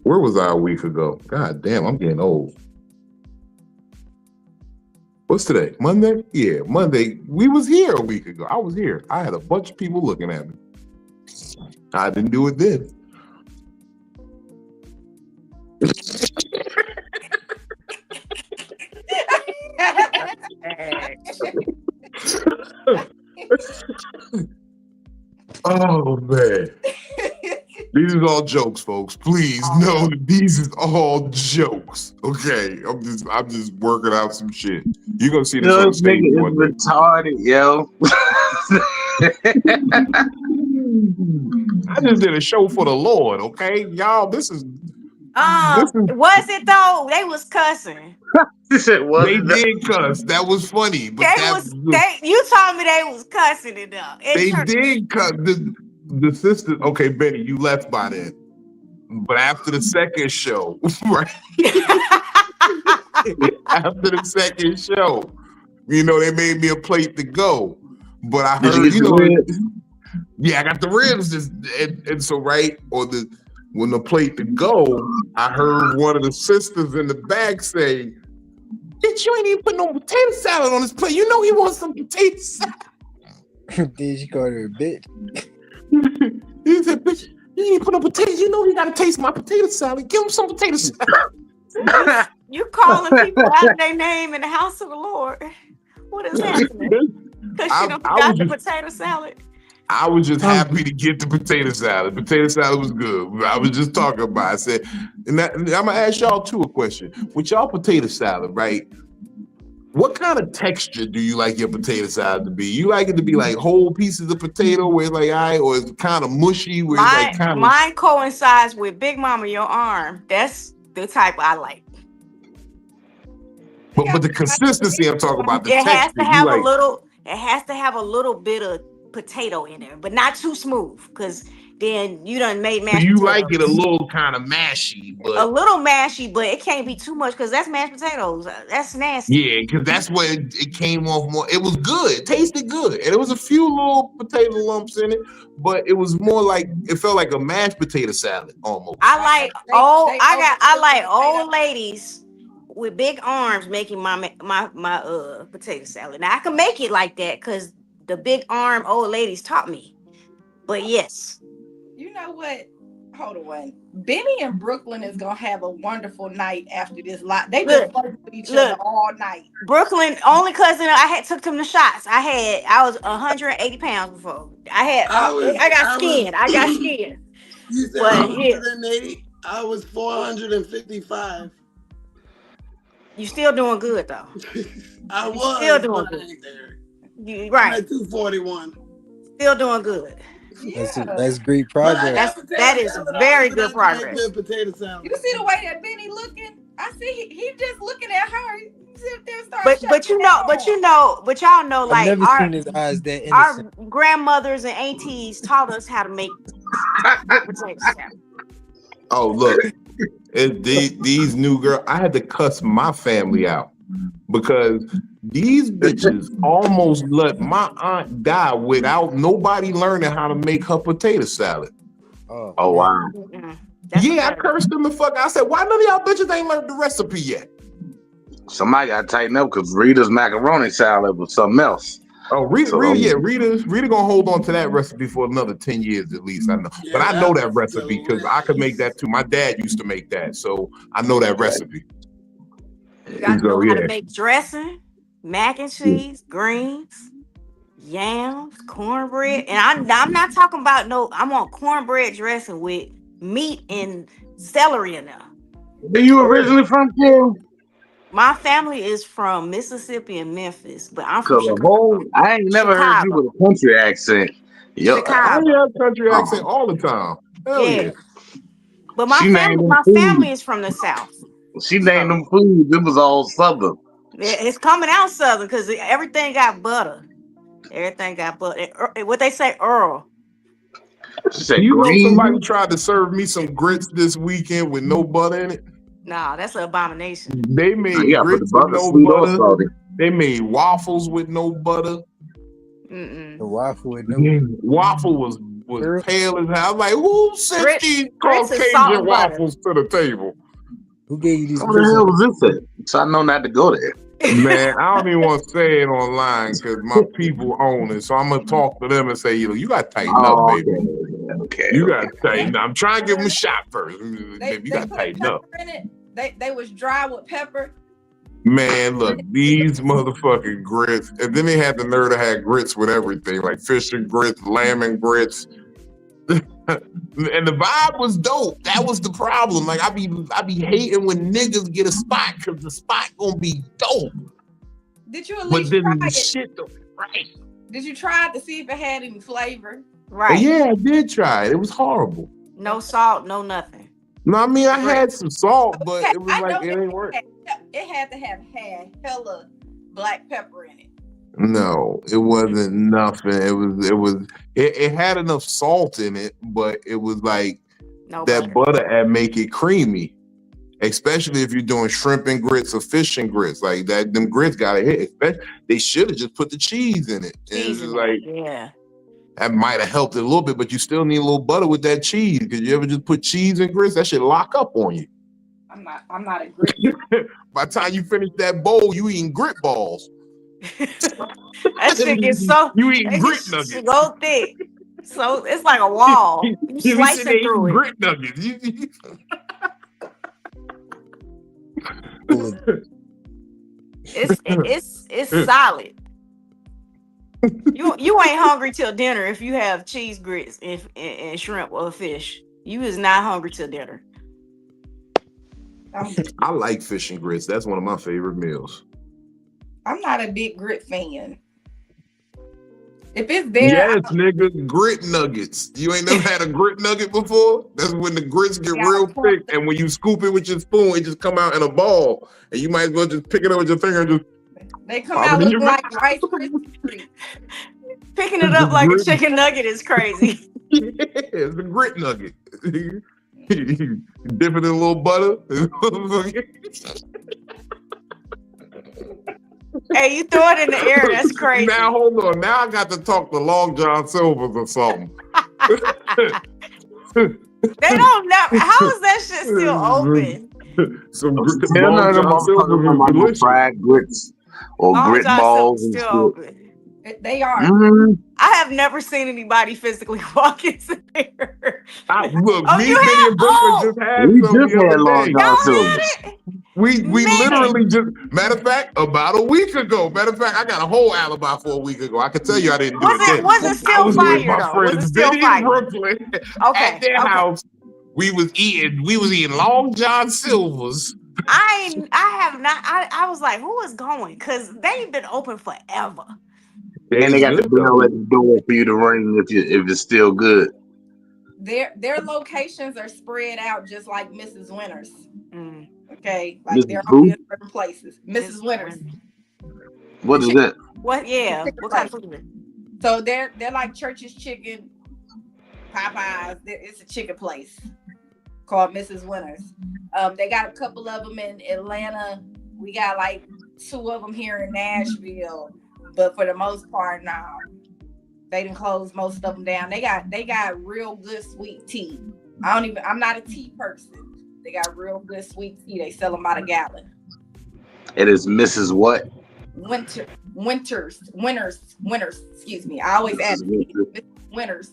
Where was I a week ago? God damn, I'm getting old. What's today? Monday? Yeah, Monday. We was here a week ago. I was here. I had a bunch of people looking at me. I didn't do it then. Oh man. These are all jokes, folks. Please know that these is all jokes. Okay. I'm just working out some shit. You're gonna see this on stage one day. Retarded, yo. I just did a show for the Lord, okay? Y'all, this is Was it though? They was cussing. She said, They did cuss. That was funny. But you told me they was cussing it up. They did cuss. The sister, okay, Benny, you left by then. But after the second show, right? After the second show, you know, they made me a plate to go. But I heard, you know, I got the ribs, and so right, when the plate to go, I heard one of the sisters in the back say, "Bitch, you ain't even put no potato salad on this plate. You know he wants some potato salad." Did she call her a bitch? He said, "Bitch, you ain't put no potatoes. You know he gotta taste my potato salad. Give him some potato salad." You calling people out of their name in the house of the Lord. What is happening? Because she don't forgot the potato salad. I was just happy to get the potato salad. Potato salad was good. I was just talking about it. I said, and I'm gonna ask y'all too a question. With y'all potato salad, right? What kind of texture do you like your potato salad to be? You like it to be like whole pieces of potato where it's like, or it's kind of mushy where it's like kind of. Mine coincides with Big Mama, your arm. That's the type I like. But the consistency I'm talking about, the texture. Has to have a little. It has to have a little bit of potato in there, but not too smooth, because then you done made mashed potatoes. Like it a little kind of mashy, but a little mashy, but it can't be too much because that's mashed potatoes. That's nasty. Yeah, because that's where it came off more. It was good, it tasted good, and there was a few little potato lumps in it, but it was more like it felt like a mashed potato salad almost. I like old ladies with big arms making my potato salad. Now I can make it like that because the big arm old ladies taught me. But yes. You know what? Hold on. Benny and Brooklyn is gonna have a wonderful night after this lot. They've been working with each other all night. Brooklyn, only cousin I took them to shots. I was 180 pounds before. I got skinned. You said 180. I was 455. You still doing good though. I was still doing good. There. Right. 241. Still doing good. That's great progress. That is very good progress. Good potato salad. You see the way that Benny looking? I see he just looking at her. But y'all know, like I've never seen his eyes that innocent. Our grandmothers and aunties taught us how to make potato salad. Oh look, these new girls. I had to cuss my family out because these bitches almost let my aunt die without nobody learning how to make her potato salad. Oh wow. I cursed them the fuck. I said, why none of y'all bitches ain't learned the recipe yet? Somebody got to tighten up because Rita's macaroni salad was something else. Oh, Rita gonna hold on to that recipe for another 10 years at least. I know, but I know that recipe because I could make that too. My dad used to make that, so I know that recipe. You got to know how to make dressing, mac and cheese, greens, yams, cornbread, and I'm not talking about I want cornbread dressing with meat and celery in there. Where you originally from, Kim? My family is from Mississippi and Memphis, but I'm from Chicago. I ain't never heard you with a country accent. I have country accent all the time. Hell yeah. But my family is from the South. She named them foods. It was all Southern. It's coming out Southern because everything got butter. Everything got butter. What they say, Earl. You know somebody tried to serve me some grits this weekend with no butter in it? Nah, that's an abomination. They made grits with no butter. They made waffles with no butter. The waffle with no waffle was pale as hell. I was like, who sent these Caucasian waffles to the table? Who gave you these? What the hell was this at? So I know not to go there. Man, I don't even want to say it online because my people own it. So I'm gonna talk to them and say, you got to tighten up, baby. Okay. You got to tighten up. I'm trying to give them a shot first. Baby, you got to tighten up. They was dry with pepper. Man, look, these motherfucking grits, and then they had the nerve to have grits with everything, like fish and grits, lamb and grits. And the vibe was dope. That was the problem. Like I be hating when niggas get a spot because the spot gonna be dope. Did you at least try it? Shit though, right? Did you try to see if it had any flavor? Right. Yeah, I did try it. It was horrible. No salt, no nothing. No, I mean I had some salt, but Okay, it was like it ain't work. It had to have had hella black pepper in it. No, it wasn't nothing. It had enough salt in it, but it was like that butter and make it creamy. Especially if you're doing shrimp and grits or fish and grits, like that. Them grits gotta hit. They should have just put the cheese in it. Cheese in like, yeah. That might have helped it a little bit, but you still need a little butter with that cheese. Because you ever just put cheese and grits, that should lock up on you. I'm not a grit. By the time you finish that bowl, you eating grit balls. That shit gets so you eating grit nuggets. So thick. So it's like a wall. You slicing through it. Grit nuggets. It's solid. You ain't hungry till dinner if you have cheese grits and shrimp or fish. You is not hungry till dinner. I like fish and grits. That's one of my favorite meals. I'm not a big grit fan. If it's there, yes, nigga, grit nuggets. You ain't never had a grit nugget before? That's when the grits get real thick, and when you scoop it with your spoon, it just come out in a ball, and you might as well just pick it up with your finger and just. They come out looking like Rice Krispie treats. Picking it up like a chicken nugget is crazy. Yeah, it's the grit nugget. Dip it in a little butter. Hey, you throw it in the air. That's crazy. Now hold on. Now I got to talk to Long John Silver's or something. They don't know. How is that shit still open? Some Long John Silver's fried grits or Long grit John balls and still shit. open. They are. Mm-hmm. I have never seen anybody physically walk into there. Look, me and Brooklyn just had we some just the had other Long day. John Silver's. We literally just, matter of fact, about a week ago. Matter of fact, I got a whole alibi for a week ago. I can tell you I didn't do it then. Was it still fire though? my friends Vinny in Brooklyn at their house. We was eating Long John Silver's. I have not. I was like, who is going? Because they've been open forever. And they got the bell at the door for you to ring if it's still good. Their locations are spread out just like Mrs. Winters. Mm. Okay, like they're only in certain places. Mrs. Winters. What is that? What? Yeah. What kind of food? So they're like Church's Chicken, Popeyes. It's a chicken place called Mrs. Winters. They got a couple of them in Atlanta. We got like 2 of them here in Nashville. But for the most part, now they didn't close most of them down. They got real good sweet tea. I'm not a tea person. They got real good sweet tea. They sell them by the gallon. It is Mrs. What? Winters. Excuse me. I always ask Winters. WINNERS.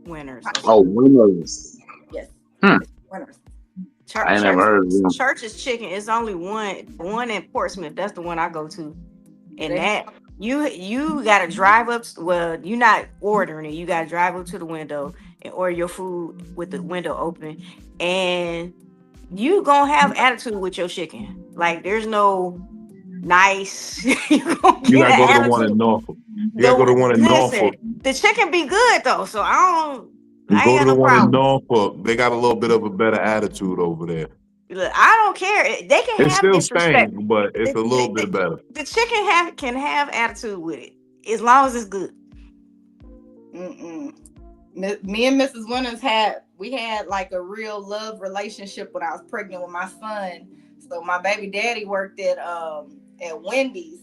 Winners. Oh, Winners. Yes. Winners. I ain't never heard of them. Church's Chicken is only one in Portsmouth. That's the one I go to. And that you gotta drive up. Well, you're not ordering it. You gotta drive up to the window and order your food with the window open. And you gonna have attitude with your chicken. Like there's no nice. You gotta go to the one in Norfolk. You gotta go to the one in Norfolk. The chicken be good though, so I don't. You go to the one in Norfolk. They got a little bit of a better attitude over there. Look, I don't care. They can it's have still disrespect, stank, but it's a little bit better. The chicken can have attitude with it as long as it's good. Me and Mrs. Winters had like a real love relationship when I was pregnant with my son. So my baby daddy worked at Wendy's,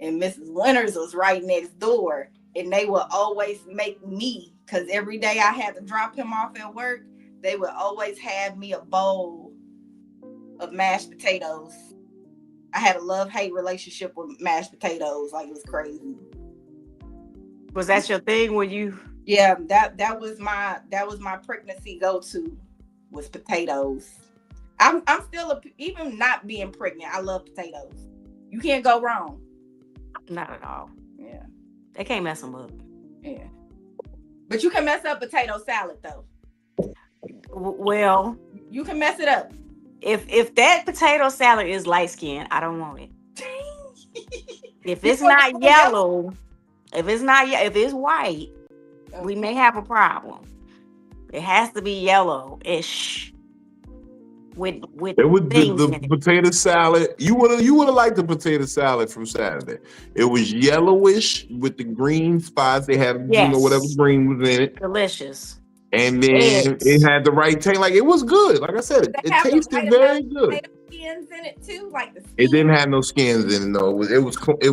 and Mrs. Winters was right next door, and they would always make me, because every day I had to drop him off at work, they would always have me a bowl of mashed potatoes. I had a love-hate relationship with mashed potatoes, like it was crazy. Was that your thing when you? Yeah, that was my pregnancy go-to was potatoes. I'm still even not being pregnant, I love potatoes. You can't go wrong. Not at all. Yeah. They can't mess them up. Yeah. But you can mess up potato salad though. Well, you can mess it up. If that potato salad is light skinned, I don't want it. If it's not yellow, if it's white, we may have a problem. It has to be yellow-ish. With it was things the in it. potato salad. You would have liked the potato salad from Saturday. It was yellowish with the green spots. They had whatever Yes. green was in it. Delicious. And then Eggs. it had the right taste. Like it was good. Like I said, it tasted very good. Skins in it too, like the skins. It didn't have no skins in it. No, it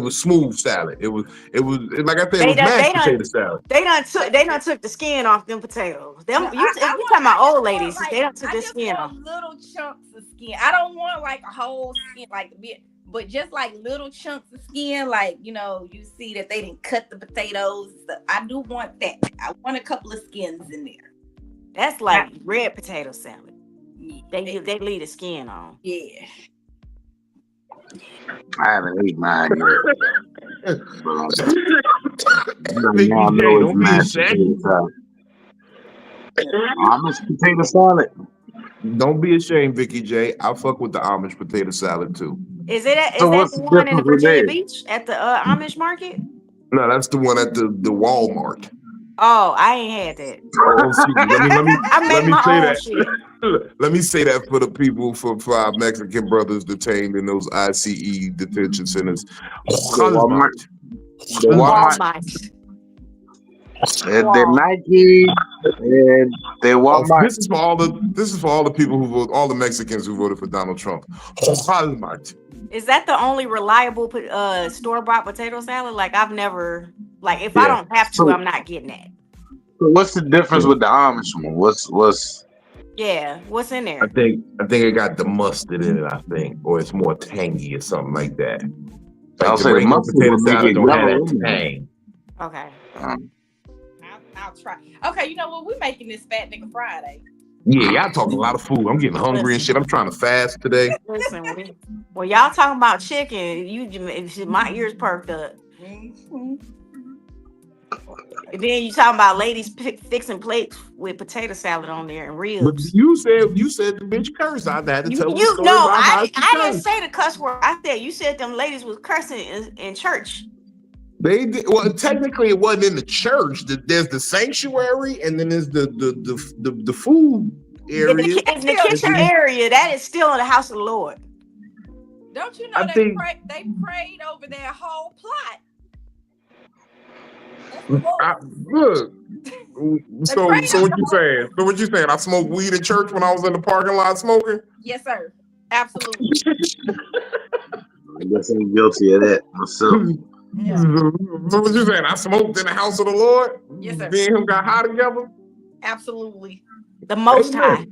was smooth salad. It was like I said, it was mashed potato salad. They done took the skin off them potatoes. You talking about old ladies? They done took the skin off. Little chunks of skin. I don't want like a whole skin, like but just like little chunks of skin, like you see that they didn't cut the potatoes. I do want that. I want a couple of skins in there. That's like red potato salad. They leave the skin on. Yeah. I haven't eaten mine yet. Don't be ashamed. Amish potato salad. Don't be ashamed, Vicky J. I fuck with the Amish potato salad too. Is that the one in the Virginia Beach at the Amish market? No, that's the one at the Walmart. Oh, I ain't had that. Let me say that for the people, for our Mexican brothers detained in those ICE detention centers. Walmart. The Nike and the Walmart. This is for all the people who vote, all the Mexicans who voted for Donald Trump. Walmart. Is that the only reliable store-bought potato salad? Like I've never, if I don't have to, I'm not getting that. What's the difference with the Amish one? What's? Yeah, what's in there? I think it got the mustard in it. I think, or it's more tangy or something like that. Like I'll say the mustard potato salad don't have that tang. Okay. I'll try. Okay, you know what? We're making this Fat Nigga Friday. Yeah, y'all talking a lot of food. I'm getting hungry and shit. I'm trying to fast today. Listen, well, y'all talking about chicken. My ears perked up. Mm-hmm. And then you talking about ladies fixing plates with potato salad on there and ribs. But you said the bitch cursed. I had to tell you. No, I didn't say the cuss word. I said you said them ladies was cursing in church. They did. Well, technically, it wasn't in the church. There's the sanctuary, and then there's the food area. In the kitchen area, that is still in the house of the Lord. Don't you know they prayed over their whole plot? Look. So what you saying? So what you saying? I smoked weed in church when I was in the parking lot smoking? Yes, sir. Absolutely. I guess I'm guilty of that myself. Yeah. So what you saying? I smoked in the house of the Lord? Yes, sir. Me and him got high together? Absolutely. The most high.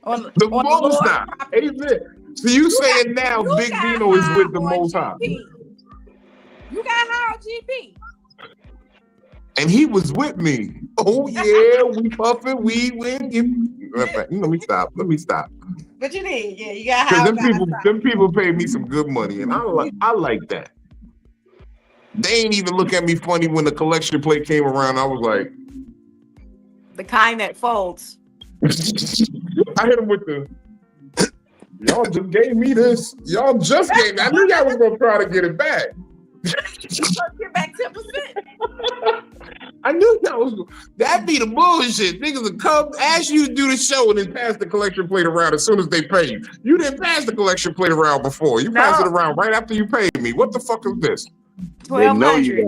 The most high. Amen. So you saying now Big Dino is with the most high. You got high on GP. And he was with me. Oh yeah, we puffing, we win. Let me stop. But you did, yeah. You got high. Them people paid me some good money, and I like that. They ain't even look at me funny when the collection plate came around. I was like, the kind that folds. I hit him with y'all just gave me this. Y'all just gave me. I knew y'all was gonna try to get it back. Get back 10%. I knew that'd be the bullshit. Niggas would come, ask you to do the show, and then pass the collection plate around as soon as they pay you. You didn't pass the collection plate around before. You passed it around right after you paid me. What the fuck is this? 1,200.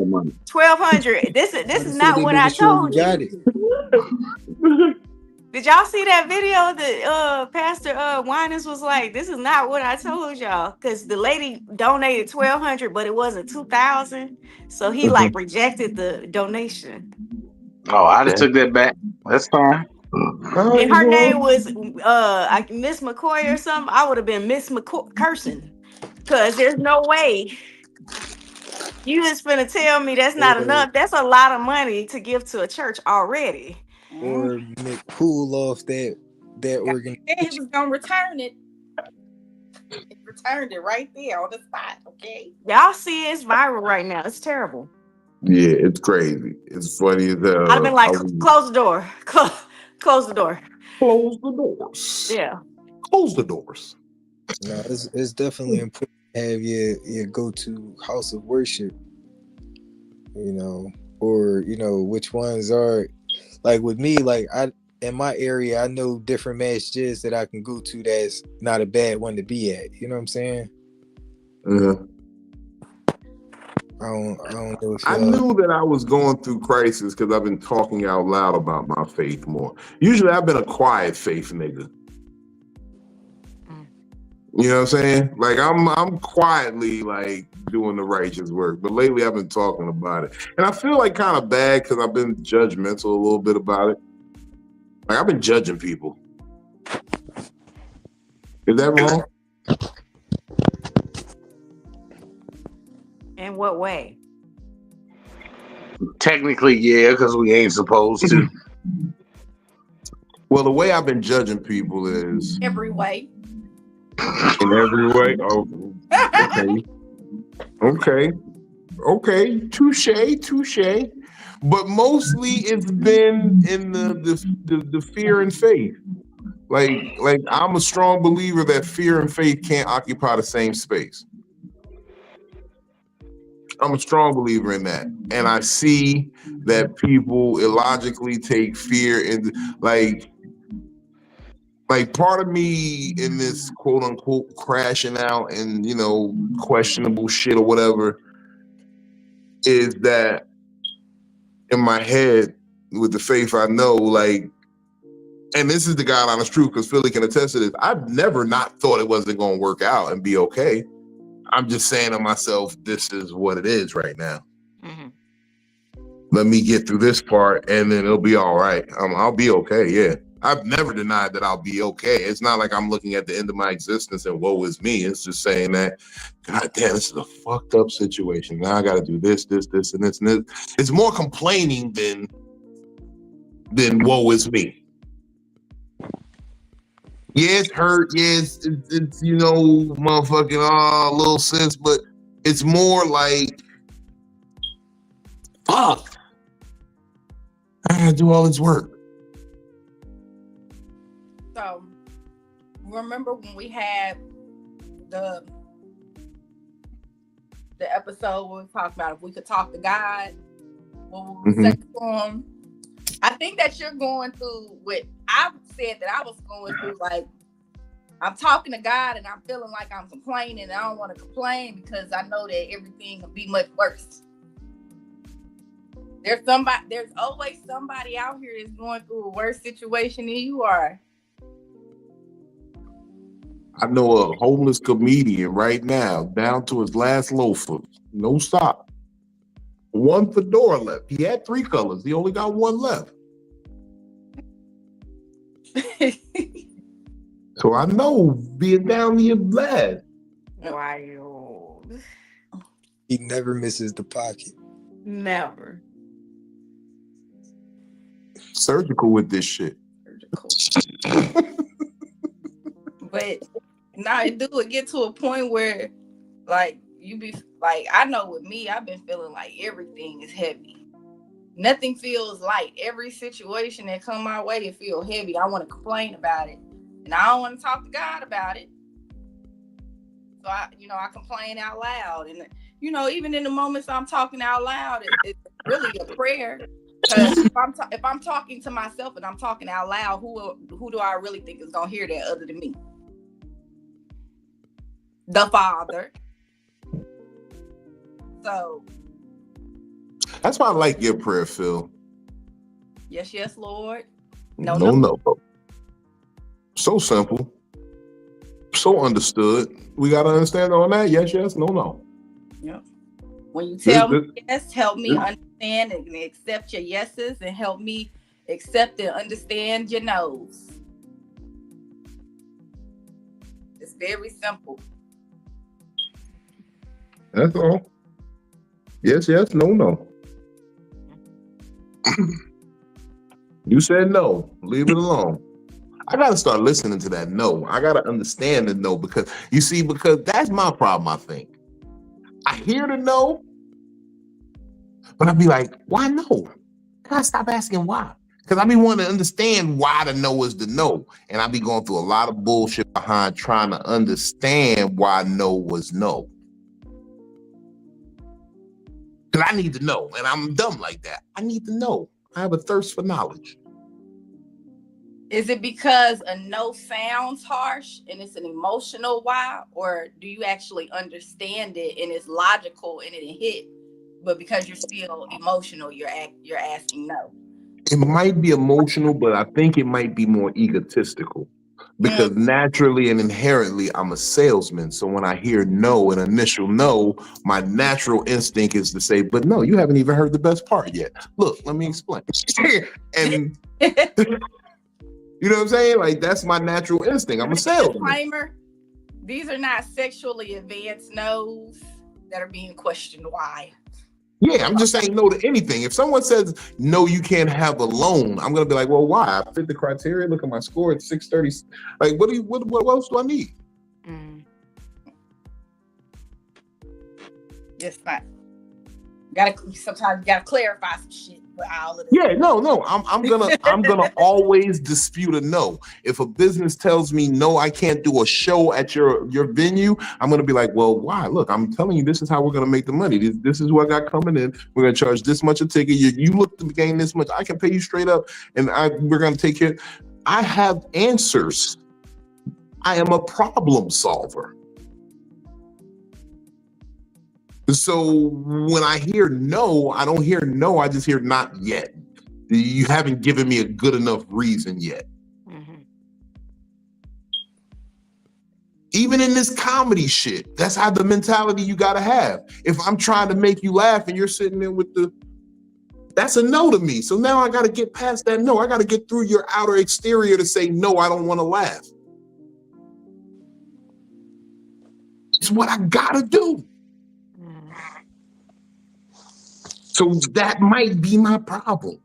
1,200. This is not what I told you. Did y'all see that video that Pastor Winans was like, this is not what I told y'all? Because the lady donated 1,200, but it wasn't 2,000. So he rejected the donation. Oh, I just took that back. That's fine. And her name was Miss McCoy or something. I would have been Miss McCurson. Because there's no way. You just finna tell me that's not enough. That's a lot of money to give to a church already. Or pull off that organization. He was gonna return it. He returned it right there on the spot. Okay. Y'all see it's viral right now. It's terrible. Yeah, it's crazy. It's funny as hell. I'd have been like, close the door. Close the door. Close the doors. Yeah. Close the doors. No, it's definitely important to have your go-to house of worship. Or which ones are. Like with me, like in my area, I know different massages that I can go to that's not a bad one to be at. You know what I'm saying? Mm-hmm. I don't know if I knew that I was going through crisis because I've been talking out loud about my faith more. Usually I've been a quiet faith nigga. You know what I'm saying? Like I'm quietly like doing the righteous work, but lately I've been talking about it. And I feel like kind of bad because I've been judgmental a little bit about it. Like I've been judging people. Is that wrong? In what way? Technically, yeah, because we ain't supposed to. Well, the way I've been judging people is every way. In every way. Oh, okay. Touche. But mostly it's been in the fear and faith. Like I'm a strong believer that fear and faith can't occupy the same space. I'm a strong believer in that. And I see that people illogically take fear and like part of me in this quote unquote crashing out and, you know, questionable shit or whatever is that in my head with the faith I know, like, and this is the God honest truth because Philly can attest to this. I've never not thought it wasn't going to work out and be okay. I'm just saying to myself, this is what it is right now. Mm-hmm. Let me get through this part and then it'll be all right. I'll be okay. Yeah. I've never denied that I'll be okay. It's not like I'm looking at the end of my existence and woe is me. It's just saying that, God damn, this is a fucked up situation. Now I got to do this, and this, and this. It's more complaining than woe is me. Yeah, it's hurt. Yeah, it's you know, motherfucking little sense, but it's more like, fuck, I gotta do all this work. So, remember when we had the episode where we talked about if we could talk to God, what we would say to him? I think that you're going through what I said that I was going through. Like, I'm talking to God and I'm feeling like I'm complaining and I don't want to complain because I know that everything will be much worse. There's always somebody out here that's going through a worse situation than you are. I know a homeless comedian right now, down to his last loafer, no sock, one fedora left. He had 3 colors. He only got 1 left. So I know being down to your last. Wild. He never misses the pocket. Never. Surgical with this shit. But now it get to a point where, like, you be like, I know with me, I've been feeling like everything is heavy. Nothing feels light. Every situation that come my way, it feels heavy. I want to complain about it, and I don't want to talk to God about it. So I complain out loud, and even in the moments I'm talking out loud, it's really a prayer. Because if I'm talking to myself and I'm talking out loud, who do I really think is gonna hear that other than me? The Father. So that's why I like your prayer, Phil. Yes, Lord. No. So simple. So understood. We gotta understand on that. Yes, no. Yep. When you tell me yes, help me understand and accept your yeses and help me accept and understand your no's. It's very simple. That's all. Yes, no. You said no. Leave it alone. I got to start listening to that no. I got to understand the no because that's my problem, I think. I hear the no, but I be like, why no? Can I stop asking why? Because I be wanting to understand why the no is the no. And I be going through a lot of bullshit behind trying to understand why no was no. Because I need to know, and I'm dumb like that. I need to know. I have a thirst for knowledge. Is it because a no sounds harsh and it's an emotional why, or do you actually understand it and it's logical and it hit, but because you're still emotional, you're asking no? It might be emotional, but I think it might be more egotistical because naturally and inherently I'm a salesman. So when I hear no, an initial no, my natural instinct is to say, but no, you haven't even heard the best part yet. Look, let me explain. And you know what I'm saying? Like, that's my natural instinct. I'm a salesman. Disclaimer, these are not sexually advanced no's that are being questioned why. Yeah, I'm just saying no to anything. If someone says, no, you can't have a loan, I'm going to be like, well, why? I fit the criteria. Look at my score at 630. Like, what else do I need? It's not. Sometimes you gotta clarify some shit with all of this. Yeah, no. I'm gonna always dispute a no. If a business tells me no, I can't do a show at your venue, I'm gonna be like, well, why? Look, I'm telling you, this is how we're gonna make the money. This is what I got coming in. We're gonna charge this much a ticket. You look to gain this much. I can pay you straight up, and we're gonna take care. I have answers. I am a problem solver. So when I hear no, I don't hear no, I just hear not yet. You haven't given me a good enough reason yet. Even in this comedy shit, that's how the mentality you gotta have. If I'm trying to make you laugh and you're sitting there with that's a no to me. So now I gotta get past that no. I gotta get through your outer exterior to say, no, I don't wanna laugh. It's what I gotta do. So that might be my problem.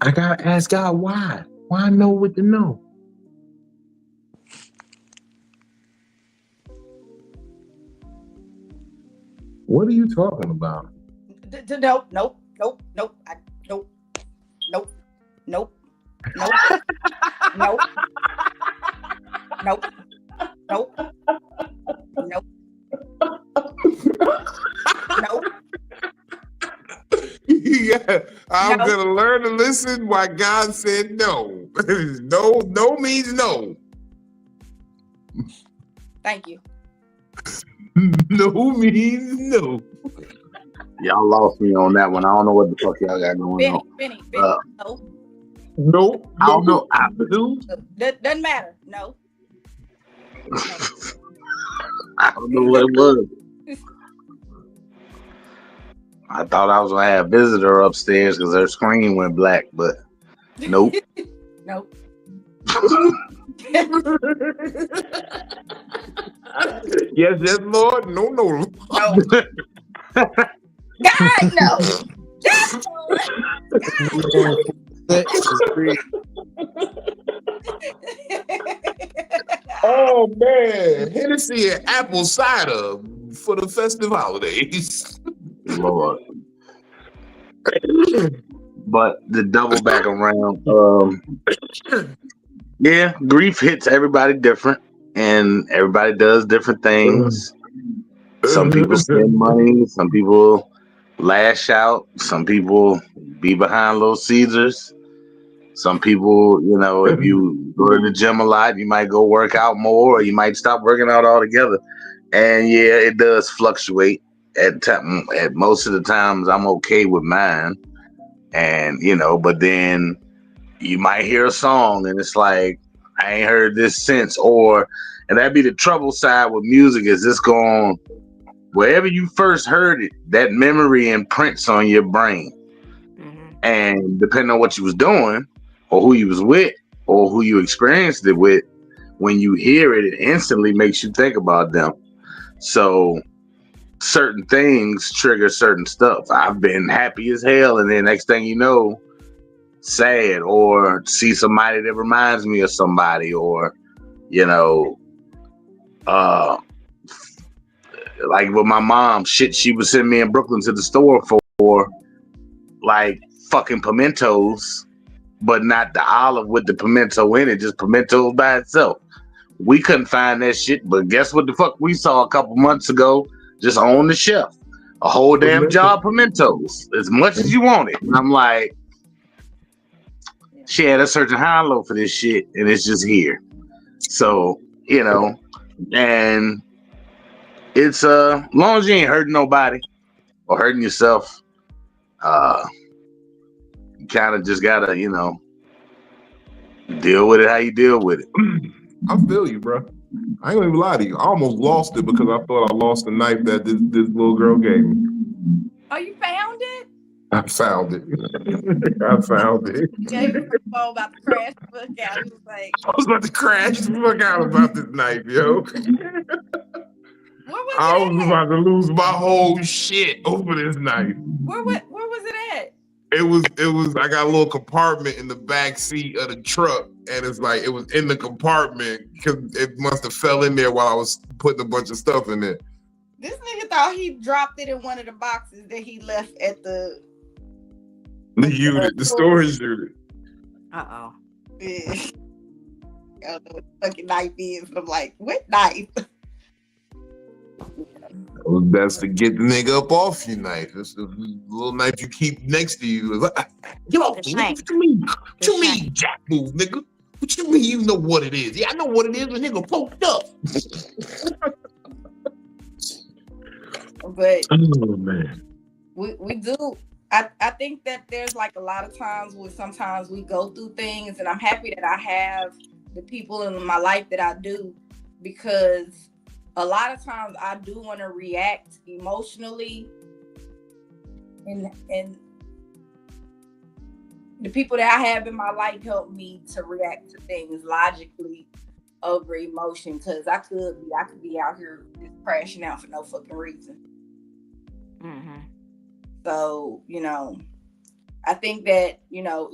I gotta ask God why. Why no with the no? What are you talking about? Nope. Nope. Yeah, I'm gonna learn to listen why God said no. No means no. Thank you. No means no. Y'all lost me on that one. I don't know what the fuck y'all got going on. Benny, no. I don't know. Doesn't matter. No. I don't know what it was. I thought I was gonna have a visitor upstairs because her screen went black, but nope. Nope. Yes, Lord. No. God, no. Oh man, Hennessy and apple cider for the festive holidays. Lord. But the double back around, yeah, grief hits everybody different, and everybody does different things. Some people spend money, some people lash out, some people be behind Little Caesars. Some people, if you go to the gym a lot, you might go work out more, or you might stop working out altogether. And yeah, it does fluctuate. At most of the times, I'm okay with mine, and but then you might hear a song, and it's like I ain't heard this since, and that'd be the trouble side with music. Is this going wherever you first heard it? That memory imprints on your brain, and depending on what you was doing, or who you was with, or who you experienced it with, when you hear it, it instantly makes you think about them. So certain things trigger certain stuff. I've been happy as hell, and then next thing you know, sad, or see somebody that reminds me of somebody, or like with my mom, shit she would send me in Brooklyn to the store for like fucking pimentos, but not the olive with the pimento in it, just pimentos by itself. We couldn't find that shit, but guess what the fuck we saw a couple months ago just on the shelf? a whole damn jar of pimentos, as much as you want it. And I'm like, she had a certain high and low for this shit, and it's just here. So, you know, and it's long as you ain't hurting nobody or hurting yourself, you kind of just gotta, you know, deal with it how you deal with it. I feel you, bro. I ain't gonna even lie to you. I almost lost it because I thought I lost the knife that this little girl gave me. Oh, you found it? I found it. I found it. Yeah, he was about to crash the fuck out. He was like, I was about to crash the fuck out about this knife, yo. I was about to lose my whole shit over this knife. Where was it at? It was. I got a little compartment in the back seat of the truck, and it's like it was in the compartment because it must have fell in there while I was putting a bunch of stuff in there. This nigga thought he dropped it in one of the boxes that he left at the unit, the storage unit. Yeah. I don't know what the fucking knife is. I'm like, what knife? That's to get the nigga up off your knife. It's the little knife you keep next to you. Get off me. What you mean? What you mean, jack move, nigga? What you mean you know what it is? Yeah, I know what it is. The nigga poked up. But oh man. We do. I think that there's like a lot of times where sometimes we go through things, and I'm happy that I have the people in my life that I do, because a lot of times I do want to react emotionally, and the people that I have in my life help me to react to things logically over emotion, because I could be out here just crashing out for no fucking reason. Mm-hmm. So, you know, I think that, you know,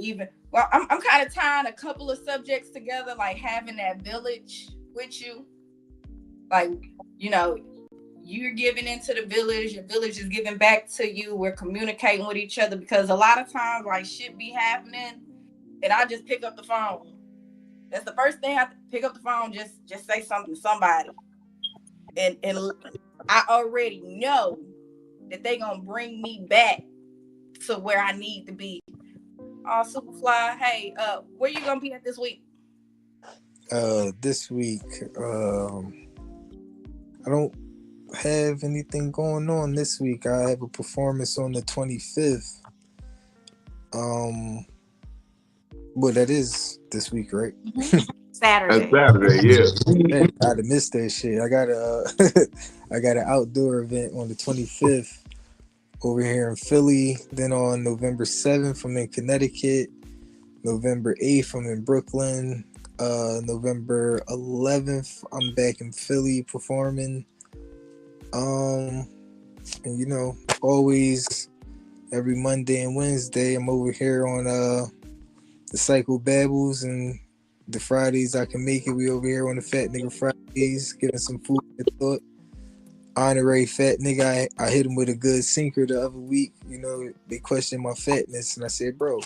I'm kind of tying a couple of subjects together, like having that village with you. Like, you know, you're giving into the village, your village is giving back to you. We're communicating with each other, because a lot of times, like, shit be happening, and I just pick up the phone. That's the first thing I pick up the phone, just say something to somebody. And I already know that they gonna bring me back to where I need to be. Oh, Superfly, hey, where you gonna be at this week? This week, I don't have anything going on this week. I have a performance on the 25th. Well, that is this week, right? Mm-hmm. Saturday. That's Saturday, yeah. I'd have missed that shit. I got an outdoor event on the 25th over here in Philly. Then on November 7th, I'm in Connecticut. November 8th, I'm in Brooklyn. November 11th, I'm back in Philly performing. And you know, always every Monday and Wednesday, I'm over here on the Psycho-Babbles, and the Fridays I can make it. We over here on the Fat Nigga Fridays, getting some food for thought. Honorary fat nigga, I hit him with a good sinker the other week. You know, they questioned my fatness, and I said, bro,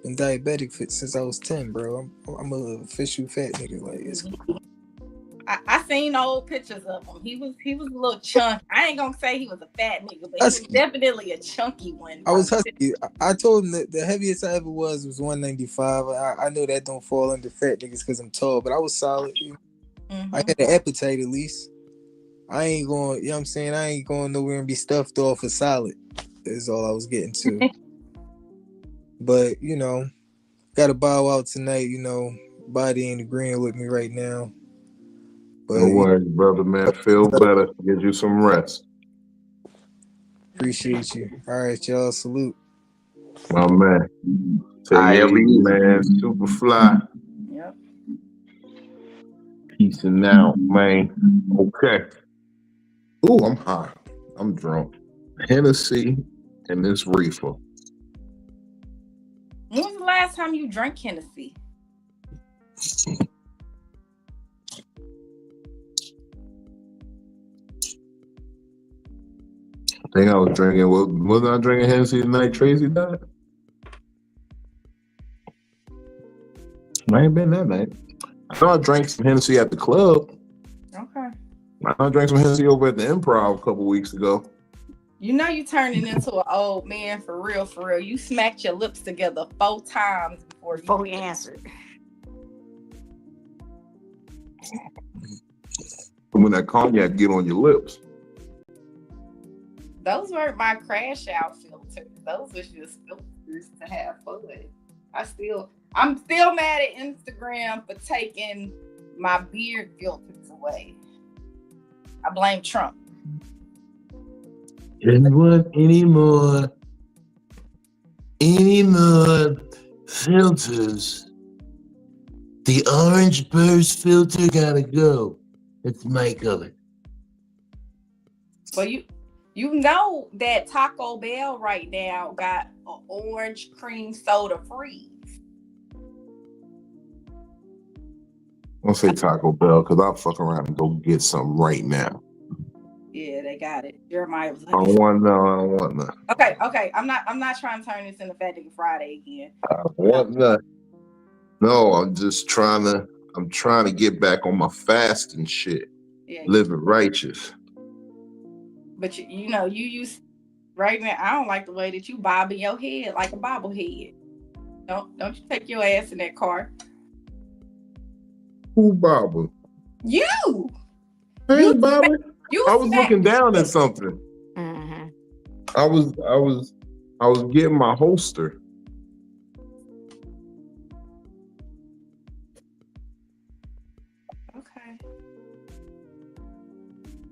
been diabetic since I was 10, bro. I'm an official fat nigga. Like, it's cool. I seen old pictures of him. He was a little chunky. I ain't gonna say he was a fat nigga, but he was definitely a chunky one. I was husky. I told him that the heaviest I ever was 195. I know that don't fall under fat niggas because I'm tall, but I was solid. Mm-hmm. I had an appetite at least. I ain't going, you know what I'm saying? I ain't going nowhere and be stuffed off of solid. Is all I was getting to. But, you know, gotta bow out tonight, you know. Body ain't agreeing with me right now. But, no worries, brother, man. Feel better. Get you some rest. Appreciate you. All right, y'all. Salute. My man. Man, Superfly. Yep. Peace and out, man. Okay. Ooh, I'm high. I'm drunk. Hennessy and this reefer. When was the last time you drank Hennessy? I think I was drinking. Wasn't I drinking Hennessy the night Tracy died? I ain't been that night. I thought I drank some Hennessy at the club. Okay. I drank some Hennessy over at the Improv a couple weeks ago. You know you turning into an old man for real, for real. You smacked your lips together 4 times before you answered. When that cognac get on your lips. Those weren't my crash out filters. Those were just filters to have fun. I'm still mad at Instagram for taking my beard filters away. I blame Trump. Didn't want any more filters. The orange burst filter gotta go. It's my color. Well, you know that Taco Bell right now got an orange cream soda freeze. Don't say Taco Bell because I'll fuck around and go get some right now. Yeah, they got it. Jeremiah was like, I don't want none. Okay. I'm not trying to turn this into Fat Nigga Friday again. I don't want none. No, I'm just trying to get back on my fast and shit. Yeah, living righteous. But you know, you use right now. I don't like the way that you bobbing your head like a bobblehead. Don't you take your ass in that car. Who bobbing? You. I ain't bobbing. I was looking down at something. Mm-hmm. I was getting my holster. Okay.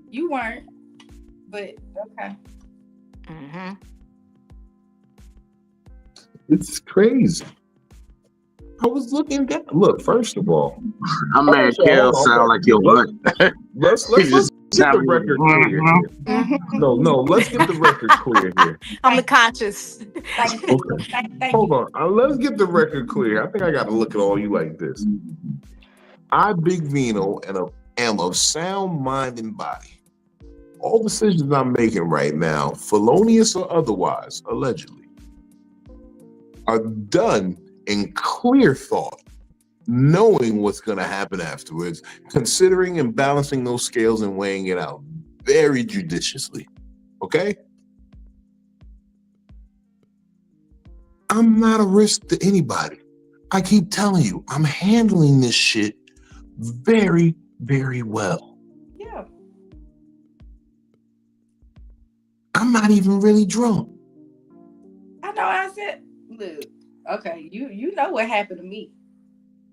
You weren't, but okay. Mm-hmm. It's crazy. I was looking down. Look, first of all, I'm mad Kel sound like your butt. Let's get the record clear here. No, let's get the record clear here. I'm the conscious. Okay. Hold on. Let's get the record clear. I think I got to look at all you like this. I, Big Vino, am of sound mind and body. All decisions I'm making right now, felonious or otherwise, allegedly, are done in clear thought, knowing what's going to happen afterwards, considering and balancing those scales and weighing it out very judiciously. Okay? I'm not a risk to anybody. I keep telling you, I'm handling this shit very, very well. Yeah. I'm not even really drunk. I know. I said, look, okay, you know what happened to me.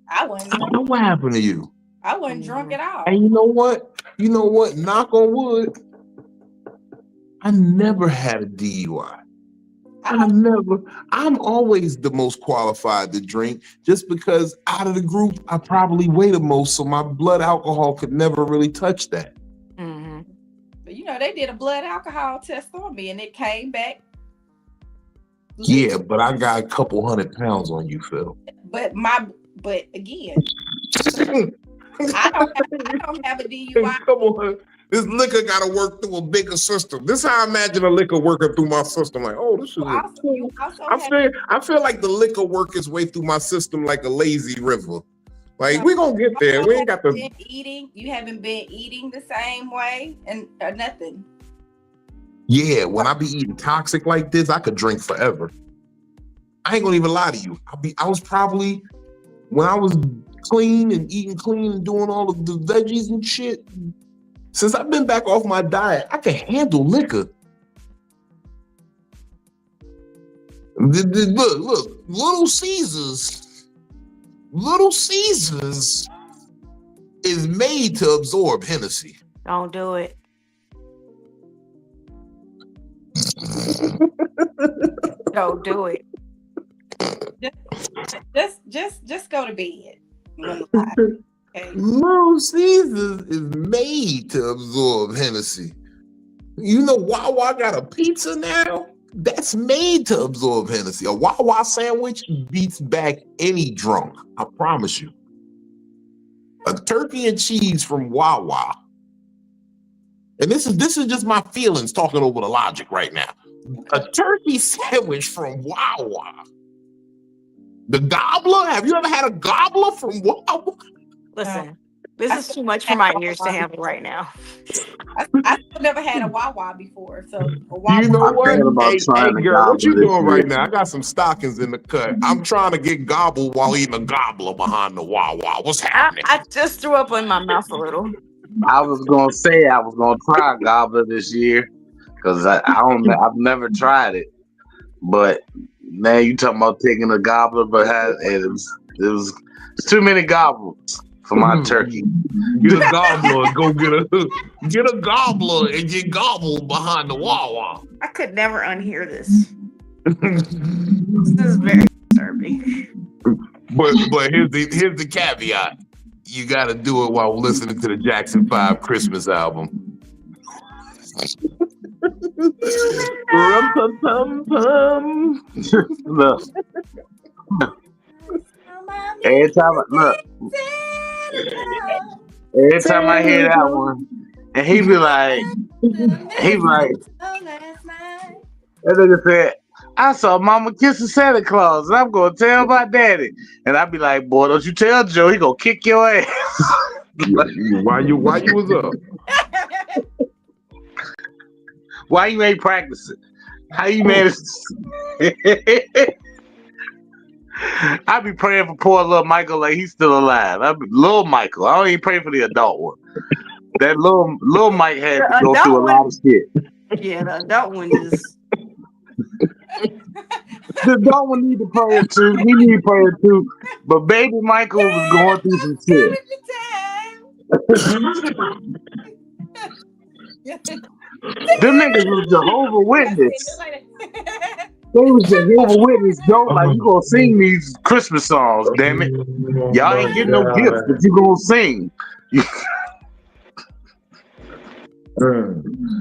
I know what happened to you. I wasn't drunk at all. And you know what? Knock on wood. I never had a DUI. I'm always the most qualified to drink just because out of the group, I probably weigh the most, so my blood alcohol could never really touch that. Mm-hmm. But you know, they did a blood alcohol test on me and it came back. Yeah, but I got a couple 100 pounds on you, Phil. But again, I don't have a DUI. Come on. This liquor got to work through a bigger system. This is how I imagine a liquor working through my system. Like, oh, this is I feel like the liquor work its way through my system like a lazy river. Like, we're going to get there. We ain't got to... You haven't been eating the same way and nothing. Yeah, when I be eating toxic like this, I could drink forever. I ain't going to even lie to you. I was probably, when I was clean and eating clean and doing all of the veggies and shit, since I've been back off my diet, I can handle liquor. Look, Little Caesars is made to absorb Hennessy. Don't do it. Don't do it. Just go to bed. Okay. Little Caesars is made to absorb Hennessy. You know, Wawa got a pizza now that's made to absorb Hennessy. A Wawa sandwich beats back any drunk. I promise you. A turkey and cheese from Wawa. And this is just my feelings talking over the logic right now. A turkey sandwich from Wawa. The gobbler? Have you ever had a gobbler from Wawa? Listen, This is too much for my ears to handle right now. I still never had a Wawa before, so you know what? Hey, girl, what you doing right now? I got some stockings in the cut. I'm trying to get gobbled while eating a gobbler behind the Wawa. What's happening? I just threw up in my mouth a little. I was gonna say I was gonna try a gobbler this year because I've never tried it, but now you talking about taking a gobbler, but it was too many gobbles for my turkey. Get a gobbler and go get a gobbler and get gobbled behind the Wawa. I could never unhear this. This is very disturbing. But here's the caveat. You got to do it while listening to the Jackson 5 Christmas album. Look. Every time I hear that one, and he be like, that nigga said, I saw Mama kissing Santa Claus, and I'm gonna tell my daddy. And I be like, boy, don't you tell Joe, he gonna kick your ass. Why you was up? Why you ain't practicing? How you managed? I be praying for poor little Michael like he's still alive. Little Michael. I don't even pray for the adult one. That little Mike had to go through a lot of shit. Yeah, the adult one is. The adult one need to pray too. He need prayer too. But baby Michael was going through some shit. Them niggas was Jehovah Witness. They was Jehovah Witness, Joe. Like, you gonna sing these Christmas songs, damn it. Y'all ain't getting no gifts, but you gonna sing.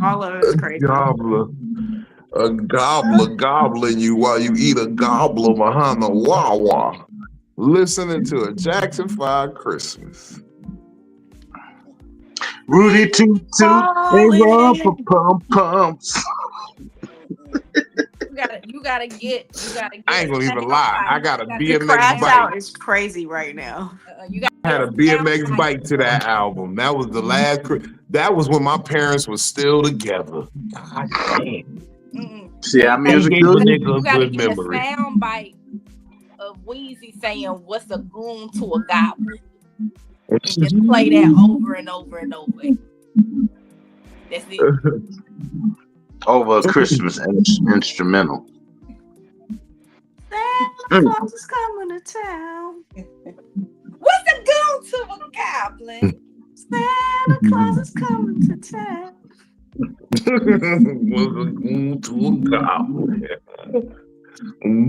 All of it's crazy. Gobbler. A gobbler gobbling you while you eat a gobbler behind the Wawa. Listening to a Jackson 5 Christmas. Rudy Toot Toot, they run for pumps. You gotta get. I ain't gonna even lie. I got a BMX crash bike. out is crazy right now. I had a BMX bike to that album. That was the last. That was when my parents were still together. God damn. See, I mean, you gotta get a sound bite of Weezy saying, "What's a goon to a goblin?" And just play that over and over and over. That's it. Over a Christmas instrumental. Santa Claus is coming to town. What's a goon to a goblin? Santa Claus is coming to town. Was a goon to a goblin.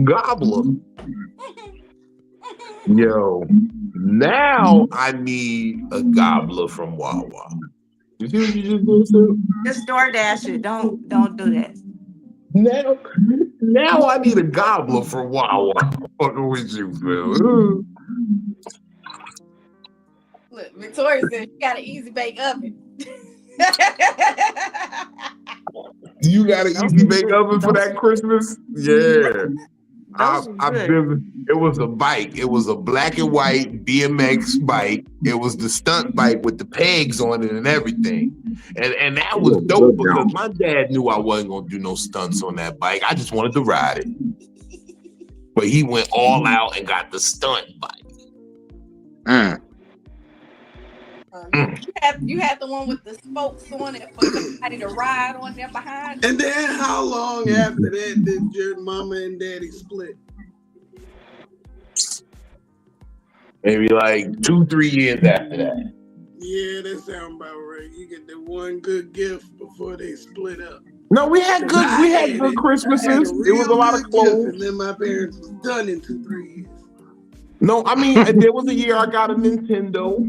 Gobbler. Yo, now I need a gobbler from Wawa. You see what you just did, Sue? Just DoorDash it. Don't do that. Now I need a gobbler from Wawa. I'm fucking with you, Phil. Look, Victoria said she got an easy bake oven. You got an easy bake oven for that Christmas? Yeah. It was a bike. It was a black and white BMX bike. It was the stunt bike with the pegs on it and everything. And that was dope because my dad knew I wasn't going to do no stunts on that bike. I just wanted to ride it. But he went all out and got the stunt bike. You had the one with the spokes on it for somebody to ride on there behind. And then how long after that did your mama and daddy split? Maybe like 2-3 years after that. Yeah, that sounds about right. You get the one good gift before they split up. No, we had good Christmases. It was a lot of clothes. And then my parents was done in 2-3 years. No, I mean, there was a year I got a Nintendo.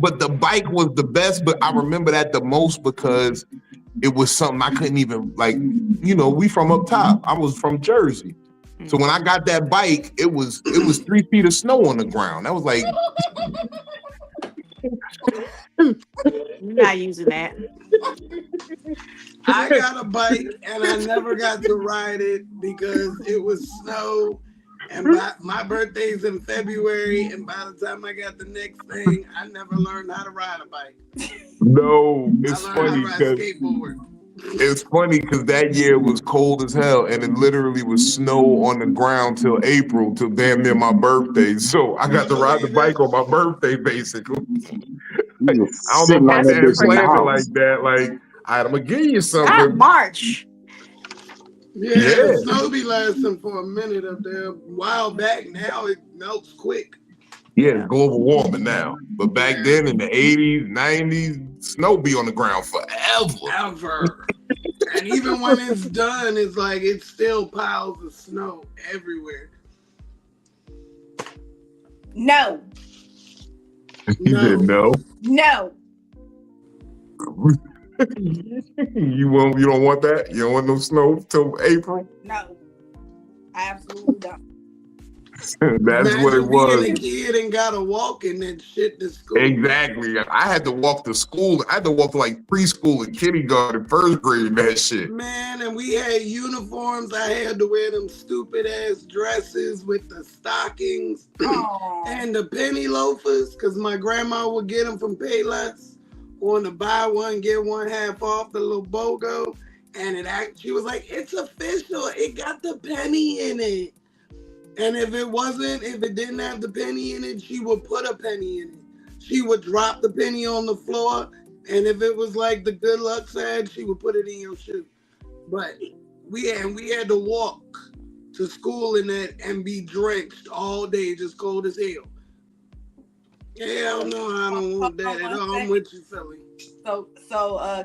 But the bike was the best, but I remember that the most because it was something I couldn't even, like, you know, we from up top. I was from Jersey. So when I got that bike, it was 3 feet of snow on the ground. That was like... You're not using that. I got a bike and I never got to ride it because it was snow And my birthday's in February, and by the time I got the next thing, I never learned how to ride a bike. No, I it's learned how funny to ride because skateboard. it's funny because that year was cold as hell, and it literally was snow on the ground till April, till damn near my birthday. So I got to ride the bike on my birthday, basically. I don't know if my dad planned it like that. Like, I'm gonna give you something. Not March. Yeah, snow be lasting for a minute up there. A while back, now it melts quick. Yeah, it's global warming now. But back then in the 80s, 90s, snow be on the ground forever. And even when it's done, it's like it's still piles of snow everywhere. No. You said no? No. You don't want that? You don't want no snow till April? No. I absolutely don't. That's what it was. Being a kid and gotta walk in that shit to school. Exactly. I had to walk to school. I had to walk to like preschool and kindergarten, first grade, and that shit. Man, and we had uniforms. I had to wear them stupid ass dresses with the stockings and the penny loafers because my grandma would get them from Payless on the buy one, get one half off, the little BOGO. And she was like, it's official. It got the penny in it. And if it didn't have the penny in it, she would put a penny in it. She would drop the penny on the floor. And if it was like the good luck side, she would put it in your shoe. But we had to walk to school in that and be drenched all day, just cold as hell. Hell no, I don't want that at all. I'm with you, Philly. So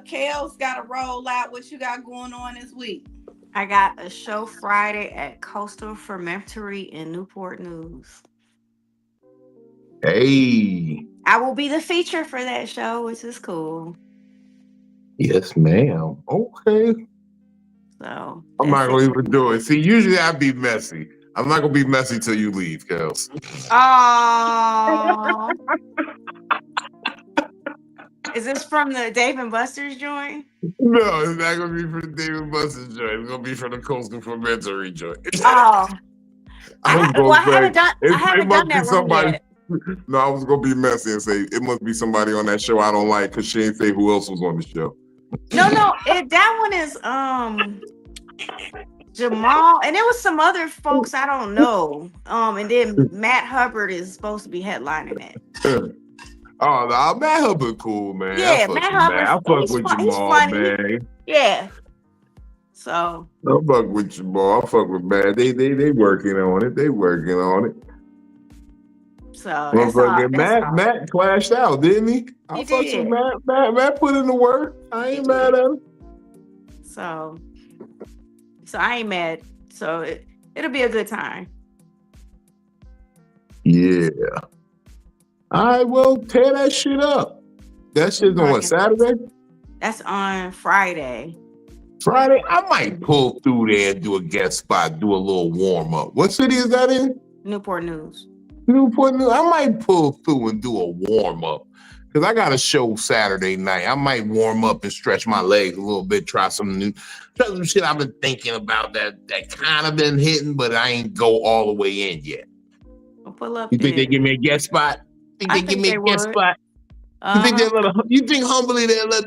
Kale's got to roll out. What you got going on this week? I got a show Friday at Coastal Fermentary in Newport News. Hey. I will be the feature for that show, which is cool. Yes, ma'am. Okay. So I'm not going to even do it. See, usually I'd be messy. I'm not going to be messy till you leave, Kels. Oh. Is this from the Dave and Buster's joint? No, it's not going to be from the Dave and Buster's joint. It's going to be from the Coastal Fermentary joint. Oh. I haven't done that one yet. No, I was going to be messy and say, it must be somebody on that show I don't like because she ain't say who else was on the show. No, that one is Jamal, and there was some other folks I don't know. And then Matt Hubbard is supposed to be headlining it. Oh, no, Matt Hubbard cool, man. Yeah, Matt Hubbard. I fuck with Jamal, man. Yeah. So I fuck with Jamal. I fuck with Matt. They working on it. They working on it. So Matt clashed out, didn't he? I fucked with Matt. Matt put in the work. I ain't mad at him. So I ain't mad. So it'll be a good time. Yeah. All right, well, tear that shit up. That shit's on what, Saturday? That's on Friday. Friday? I might pull through there and do a guest spot, do a little warm up. What city is that in? Newport News. Newport News. I might pull through and do a warm up because I got a show Saturday night. I might warm up and stretch my legs a little bit, try some shit I've been thinking about that kind of been hitting, but I ain't go all the way in yet. I'll pull up. You think they give me a guest spot? I think they would. Spot? You think humbly they'll let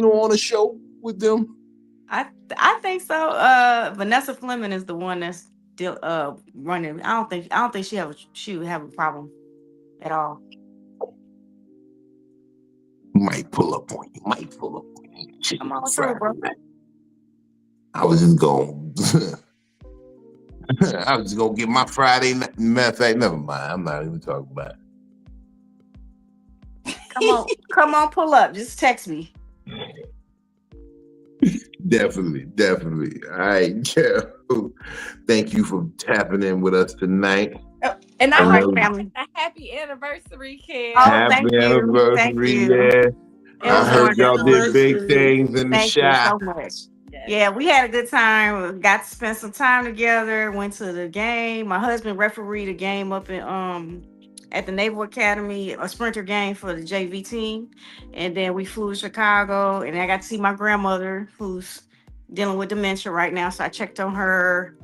on a show with them? I think so. Vanessa Fleming is the one that's still running. I don't think she would have a problem at all. Might pull up on you. I'm all through, bro. I was just going. I was just gonna get my Friday night. Matter of fact, never mind. I'm not even talking about it. Come on, pull up. Just text me. Definitely. All right, yeah. Thank you for tapping in with us tonight. And I heard family. A happy anniversary, Ken. Happy anniversary, thank you. yeah. I heard y'all did big things in the shop. Thank you so much. Yeah, we had a good time. We got to spend some time together. Went to the game. My husband refereed a game up in at the Naval Academy, a sprinter game for the JV team. And then we flew to Chicago, and I got to see my grandmother, who's dealing with dementia right now. So I checked on her.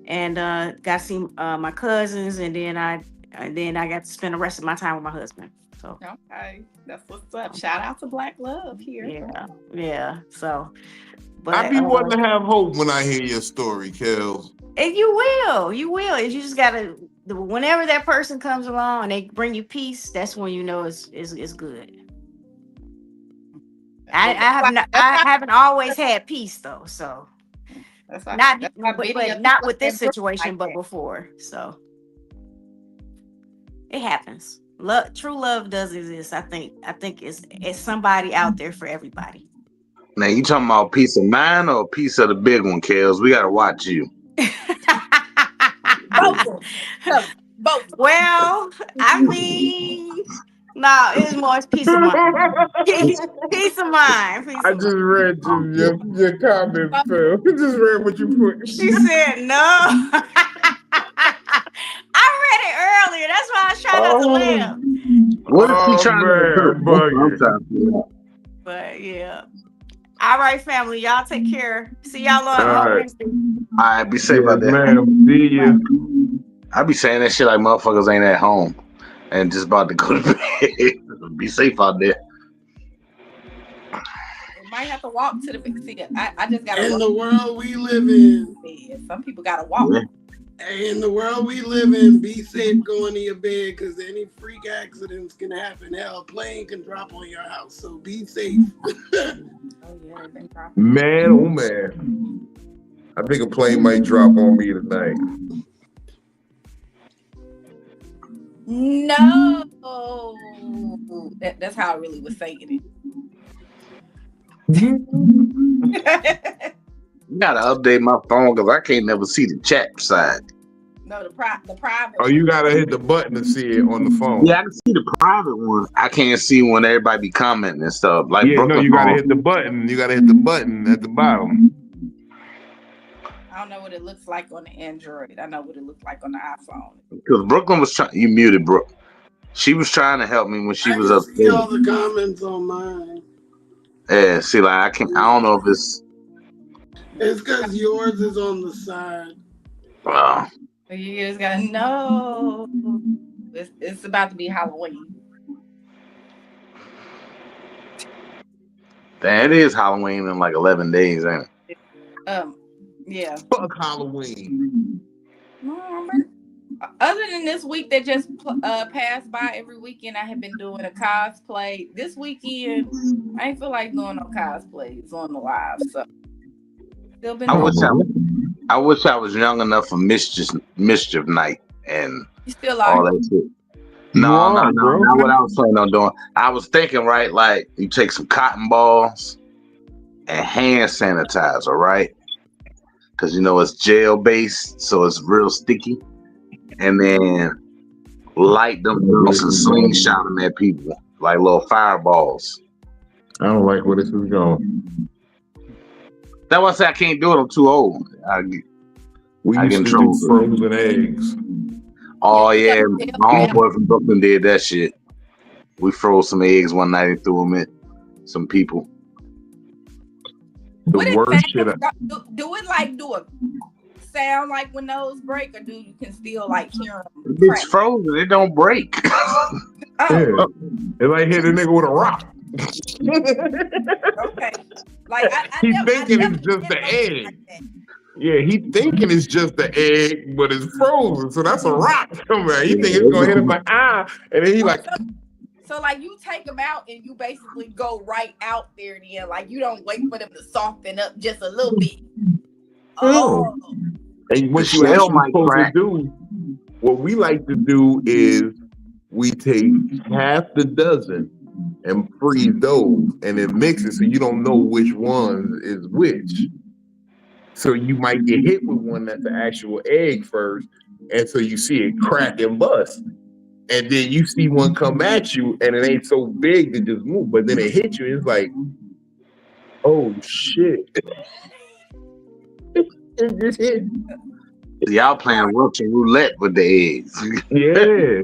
and got to see my cousins, and then I got to spend the rest of my time with my husband. So okay, that's what's up. Shout out to Black Love here. Yeah. So, but I be wanting to have hope when I hear your story, Kels. And you will. And you just gotta. Whenever that person comes along and they bring you peace, that's when you know it's good. I haven't always had peace though, so not with this situation, but before. So it happens. True love does exist. I think it's somebody out there for everybody. Now you talking about piece of mine or a piece of the big one, Kels? We gotta watch you. Both. Well, I mean, no, it's more peace of mind. Peace of mind. I just read your comment, Phil. I just read what you put. She said no. I read it earlier. That's why I was trying not to laugh. What is she trying to do? But yeah. All right, family. Y'all take care. See y'all on Wednesday. All right, be safe out there. Man, see ya. I be saying that shit like motherfuckers ain't at home and just about to go to bed. Be safe out there. You might have to walk to the big city. I just got in the world we live in. Some people gotta walk. Hey, in the world we live in, be safe going to your bed because any freak accidents can happen. Hell, a plane can drop on your house, so be safe. Man, oh man. I think a plane might drop on me tonight. No. That's how I really was saying it. You gotta update my phone because I can't never see the chat side. No, the private. Oh, you gotta hit the button to see it on the phone. Yeah, I can see the private one. I can't see when everybody be commenting and stuff. Like, yeah, no, you gotta hit the button. You gotta hit the button at the bottom. I don't know what it looks like on the Android. I know what it looks like on the iPhone. Because Brooklyn was trying. You muted, Brooke. She was trying to help me when she was upstairs. See all the comments on mine. Yeah, see, like I don't know if it's. It's because yours is on the side. Wow. You just gotta know. It's about to be Halloween. Damn, it is Halloween in like 11 days, ain't it? Yeah. Fuck Halloween. Other than this week that just passed by, every weekend I have been doing a cosplay. This weekend, I ain't feel like doing no cosplays on the live, so still been. I wish I was young enough for mischief night and you still all that shit. No, not what I was planning on doing. I was thinking, right, like you take some cotton balls and hand sanitizer, right? Because you know it's gel based, so it's real sticky. And then light them and slingshot them at people like little fireballs. I don't like where this is going. That's why I say I can't do it. I'm too old. We used to do frozen eggs. Oh yeah, my homeboy from Brooklyn did that shit. We froze some eggs one night and threw them at some people. The worst shit. Do it like do a sound like when those break, or do you can still like hear them? It's frozen. It don't break. Yeah. It's like hit a nigga with a rock. Okay. Like he's thinking it's just the egg. Yeah, he thinking it's just the egg, but it's frozen. So that's a rock coming out. He think it's gonna hit him in the eye, and then he like. So like you take them out and you basically go right out there then. Like you don't wait for them to soften up just a little bit. Oh. And what you actually supposed to do, what we like to do is we take half the dozen and freeze those and then mix it so you don't know which one is which. So you might get hit with one that's the actual egg first, and so you see it crack and bust. And then you see one come at you and it ain't so big to just move, but then it hits you, it's like, oh shit. It just hit. Y'all playing Russian roulette with the eggs. Yeah.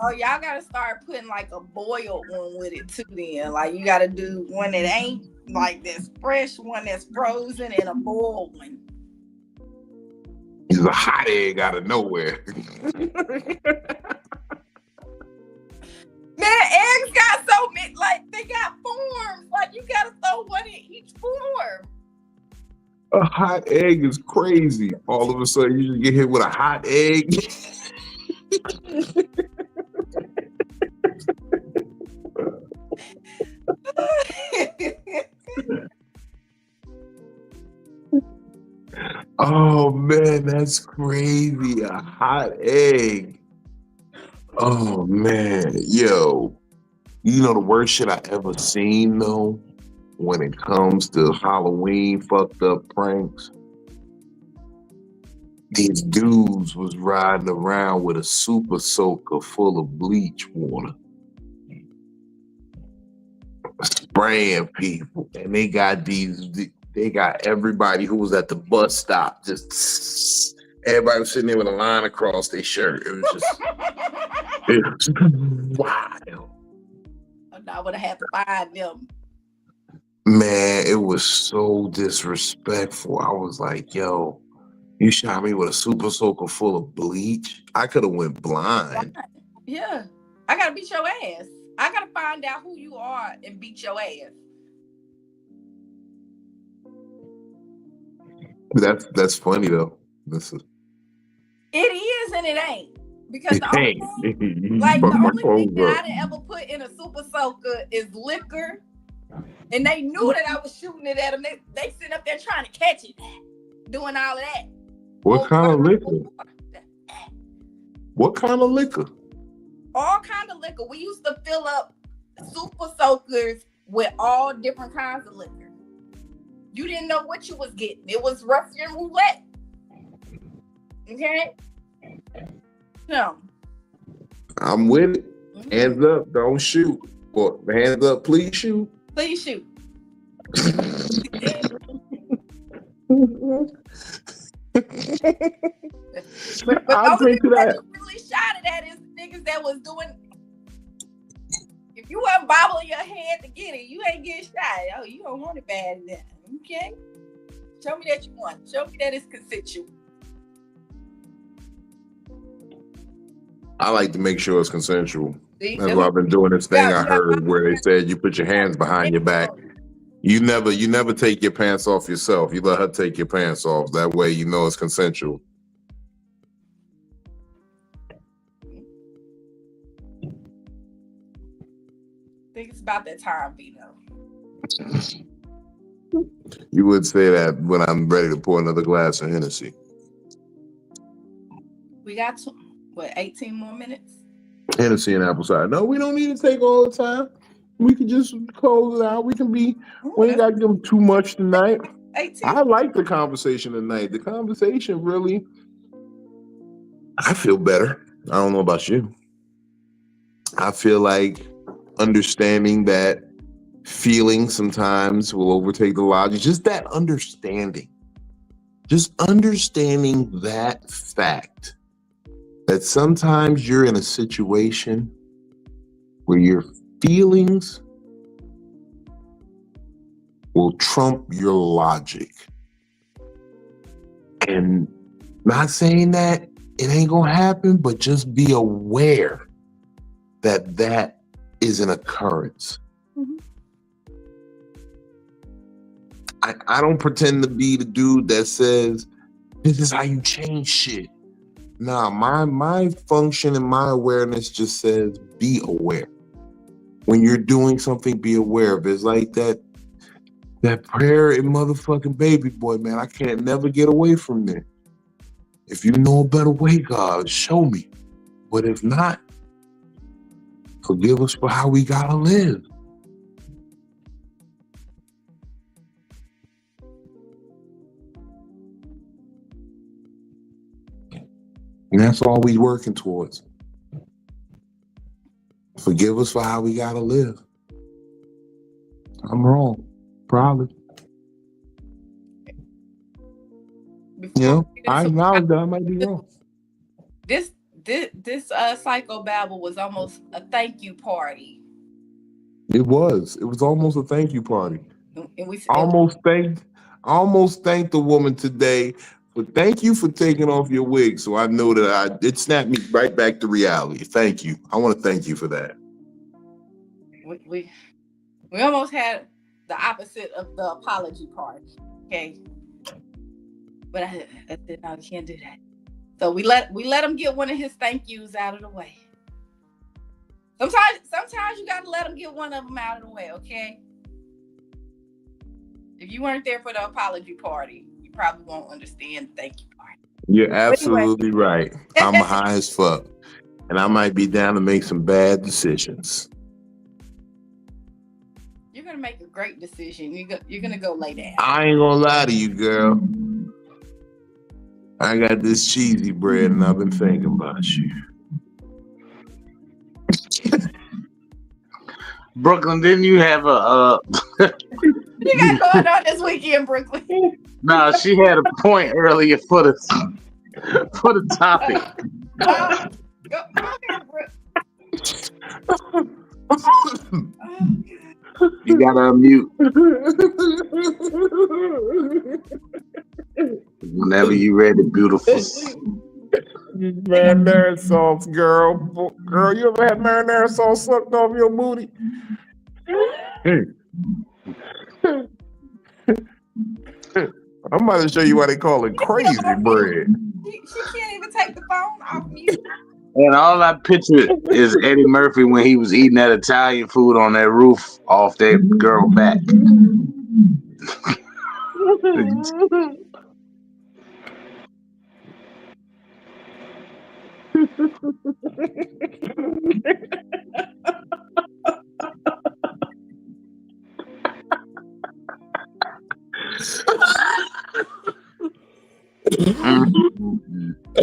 Oh, y'all gotta start putting like a boiled one with it too then. Like you gotta do one that ain't like this fresh, one that's frozen, and a boiled one. He's a hot egg out of nowhere. Man, eggs got so many, like they got forms. Like you gotta throw one in each form. A hot egg is crazy. All of a sudden, you just get hit with a hot egg. Oh man, that's crazy. A hot egg. Oh man, yo. You know the worst shit I ever seen though, when it comes to Halloween fucked up pranks? These dudes was riding around with a super soaker full of bleach water, spraying people, and they got everybody who was at the bus stop just everybody was sitting there with a line across their shirt. It was wild. I would have had to find them. Man, it was so disrespectful. I was like, yo, you shot me with a super soaker full of bleach? I could have went blind. Yeah. I gotta beat your ass. I gotta find out who you are and beat your ass. That's funny though. It is and it ain't. Because the only thing I ever put in a super soaker is liquor. And they knew that I was shooting it at them. They sitting up there trying to catch it. Doing all of that. What kind of liquor? What kind of liquor? All kind of liquor. We used to fill up super soakers with all different kinds of liquor. You didn't know what you was getting. It was Russian roulette. Okay? No. I'm with it. Hands up, don't shoot. Or hands up, please shoot. Please shoot. but I'll drink to that. You really shot it at is niggas that was doing. If you wasn't bobbling your head to get it, you ain't getting shot. Oh, you don't want it bad enough. Okay? Show me that you want. Show me that it's consensual. I like to make sure it's consensual. That's why I've been doing this thing I heard where they said you put your hands behind your back. You never take your pants off yourself. You let her take your pants off. That way you know it's consensual. I think it's about that time, Vito. You would say that when I'm ready to pour another glass of Hennessy. We got 18 more minutes? Hennessy and apple cider. No, we don't need to take all the time. We can just close it out. We ain't got to give them too much tonight. 18. I like the conversation tonight. The conversation really, I feel better. I don't know about you. I feel like understanding that feeling sometimes will overtake the logic. Just that understanding. Just understanding that fact. That sometimes you're in a situation where your feelings will trump your logic. And not saying that it ain't gonna happen, but just be aware that that is an occurrence. Mm-hmm. I don't pretend to be the dude that says, this is how you change shit. Nah, my function and my awareness just says be aware. When you're doing something, be aware of it. It's like that prayer in motherfucking Baby Boy, man. I can't never get away from it. If you know a better way, God, show me. But if not, forgive us for how we gotta live. And that's all we working towards. Forgive us for how we gotta live. I'm wrong, probably. I acknowledge that I might be wrong. This Psycho-Babble was almost a thank you party. It was almost a thank you party. And I almost thanked the woman today But thank you for taking off your wig, so I know that it snapped me right back to reality. Thank you. I want to thank you for that. We almost had the opposite of the apology part. Okay, but I said no, you can't do that. So we let him get one of his thank yous out of the way. Sometimes you gotta let him get one of them out of the way. Okay. If you weren't there for the apology party, you probably won't understand the thank you part. You're absolutely right. I'm high as fuck. And I might be down to make some bad decisions. You're going to make a great decision. You're going to go lay down. I ain't going to lie to you, girl. I got this cheesy bread and I've been thinking about you. Brooklyn, didn't you have a... You got going on this weekend, Brooklyn? No, she had a point earlier for the topic. Go ahead, Brooklyn. You gotta unmute. Whenever you ready, beautiful. Marinara sauce, girl. Girl, you ever had marinara sauce sucked off your booty? I'm about to show you why they call it crazy bread. She can't even take the phone off mute. And all I picture is Eddie Murphy when he was eating that Italian food on that roof off that girl back.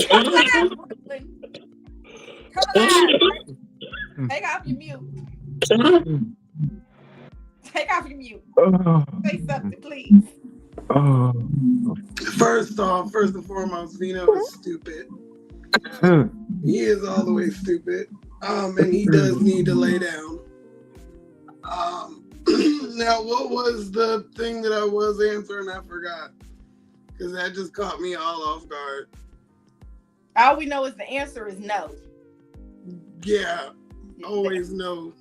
Come on, Brooklyn. Come on. Take off your mute. Take off your mute. Say something, please. First and foremost, Vino is stupid. He is all the way stupid. And he does need to lay down. Now, what was the thing that I was answering? I forgot. Because that just caught me all off guard. All we know is the answer is no. Yeah, always no.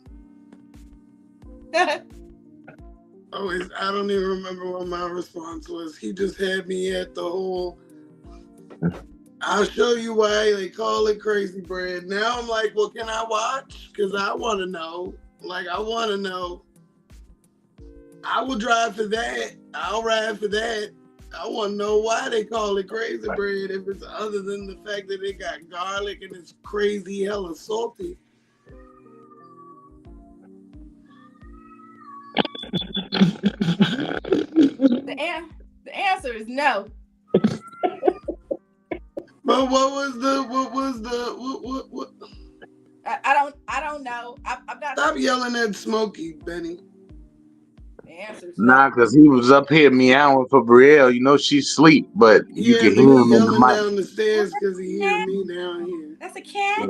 Always, I don't even remember what my response was. He just had me at the whole, I'll show you why they call it crazy bread. Now I'm like, well, can I watch? Because I want to know. Like, I want to know. I will drive for that. I'll ride for that. I want to know why they call it crazy bread if it's other than the fact that it got garlic and it's crazy hella salty. The answer is no. But what? I don't know. I'm not. Stop yelling at Smokey, Benny. The answer is Nah, because he was up here meowing for Brielle. You know she's asleep, but you can hear him in the mic. Down the stairs because he hears me down here. That's a cat?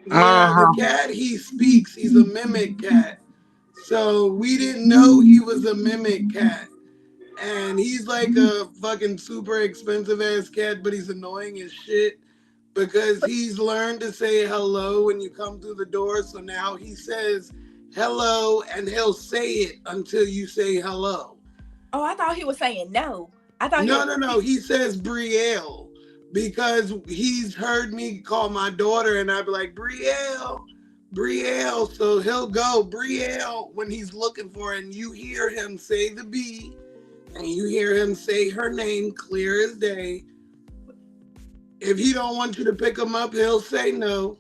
Yeah, the cat, he speaks. He's a mimic cat. So we didn't know he was a mimic cat. And he's like a fucking super expensive ass cat, but he's annoying as shit because he's learned to say hello when you come through the door. So now he says hello and he'll say it until you say hello. Oh, I thought he was saying no. I thought No. He says Brielle because he's heard me call my daughter and I'd be like, Brielle. So he'll go Brielle when he's looking for her and you hear him say the B. And you hear him say her name clear as day. If he don't want you to pick him up, he'll say no.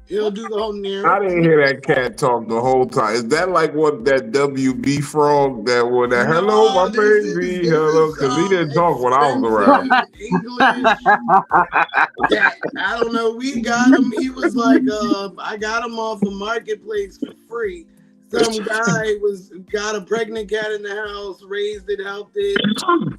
He'll do the whole near. I didn't hear that cat talk the whole time. Is that like what that WB frog that was that hello, my baby, hello? Because he didn't talk when I was around. English. Yeah, I don't know. We got him. He was like, I got him off a marketplace for free. Some guy got a pregnant cat in the house, raised it, helped it,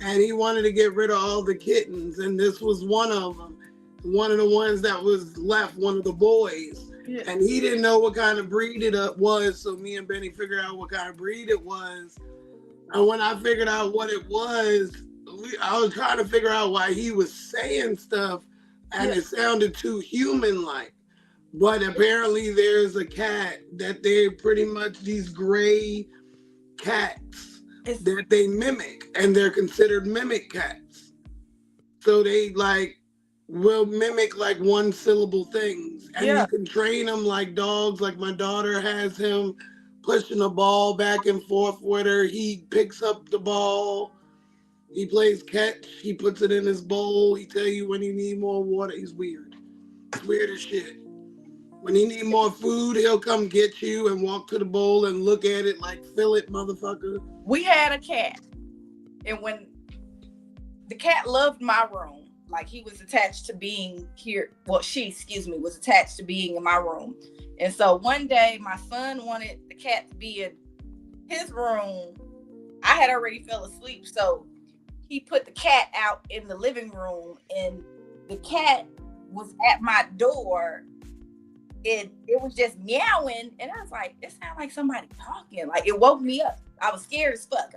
and he wanted to get rid of all the kittens, and this was one of them. One of the ones that was left, one of the boys. Yeah. And he didn't know what kind of breed it was, so me and Benny figured out what kind of breed it was. And when I figured out what it was, I was trying to figure out why he was saying stuff, and it sounded too human-like. But apparently, there's a cat that they're pretty much these gray cats that they mimic, and they're considered mimic cats. So they like will mimic like one syllable things, and you can train them like dogs. Like my daughter has him pushing a ball back and forth with her. He picks up the ball. He plays catch. He puts it in his bowl. He tell you when he need more water. He's weird. It's weird as shit. When he need more food, he'll come get you and walk to the bowl and look at it like, fill it, motherfucker. We had a cat, and when the cat loved my room, like he was attached to being here. Well, was attached to being in my room. And so one day my son wanted the cat to be in his room. I had already fell asleep, so he put the cat out in the living room, and the cat was at my door. It was just meowing, and I was like, it sounded like somebody talking. Like, it woke me up. I was scared as fuck.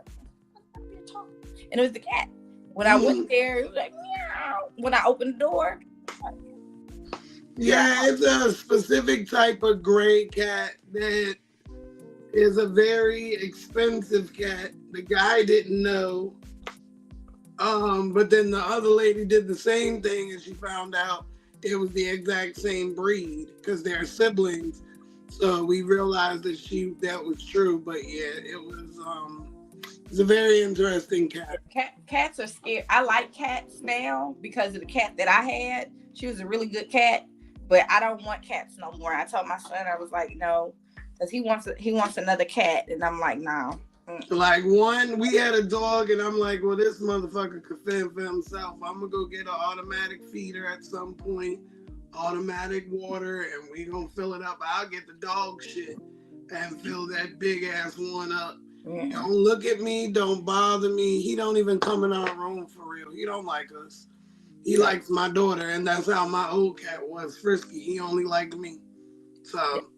And it was the cat. When I went there, it was like, meow. When I opened the door. Yeah, it's a specific type of gray cat that is a very expensive cat. The guy didn't know. But then the other lady did the same thing, and she found out it was the exact same breed because they're siblings. So we realized that was true. But yeah, it's a very interesting cat. Cats are scary. I like cats now because of the cat that I had. She was a really good cat, but I don't want cats no more. I told my son, I was like, no, because he wants another cat, and I'm like, no. Like we had a dog, and I'm like, well, this motherfucker could fend for himself. I'm gonna go get an automatic feeder at some point, automatic water, and we gonna fill it up. I'll get the dog shit and fill that big ass one up. Mm-hmm. Don't look at me, don't bother me. He don't even come in our room for real. He don't like us. He likes my daughter, and that's how my old cat was, Frisky. He only liked me. So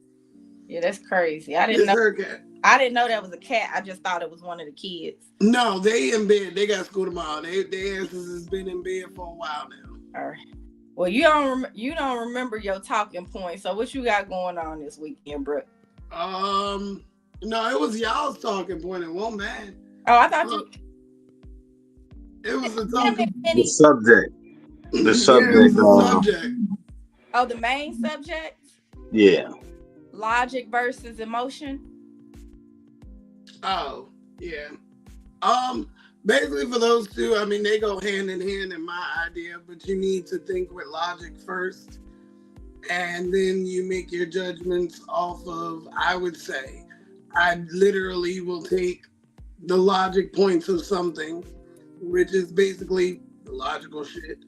yeah, that's crazy. I didn't know her cat. I didn't know that was a cat. I just thought it was one of the kids. No, they in bed. They got school tomorrow. Their asses has been in bed for a while now. All right. Well, you don't remember your talking point. So what you got going on this weekend, bro? No, it was y'all's talking point. It wasn't mine. Oh, I thought you. It was the talking. The subject. The subject. Yeah, the subject. Oh, the main subject. Yeah. Logic versus emotion. Oh, yeah. Basically for those two, I mean, they go hand in hand in my idea, but you need to think with logic first, and then you make your judgments off of, I would say, I literally will take the logic points of something, which is basically the logical shit,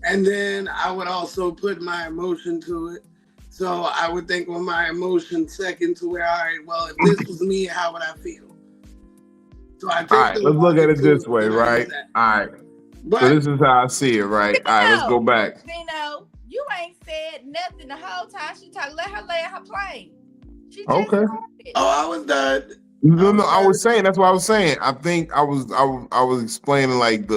and then I would also put my emotion to it. So I would think with my emotion second to where, all right, well, if this was me, how would I feel? So all right, let's look at it this way, right? All right. So this is how I see it, right? All right, let's go back. Zeno, you ain't said nothing the whole time she talked. Let her lay her plane. She just okay. Oh, I was done. No, I was saying, that's what I was saying. I think I was explaining like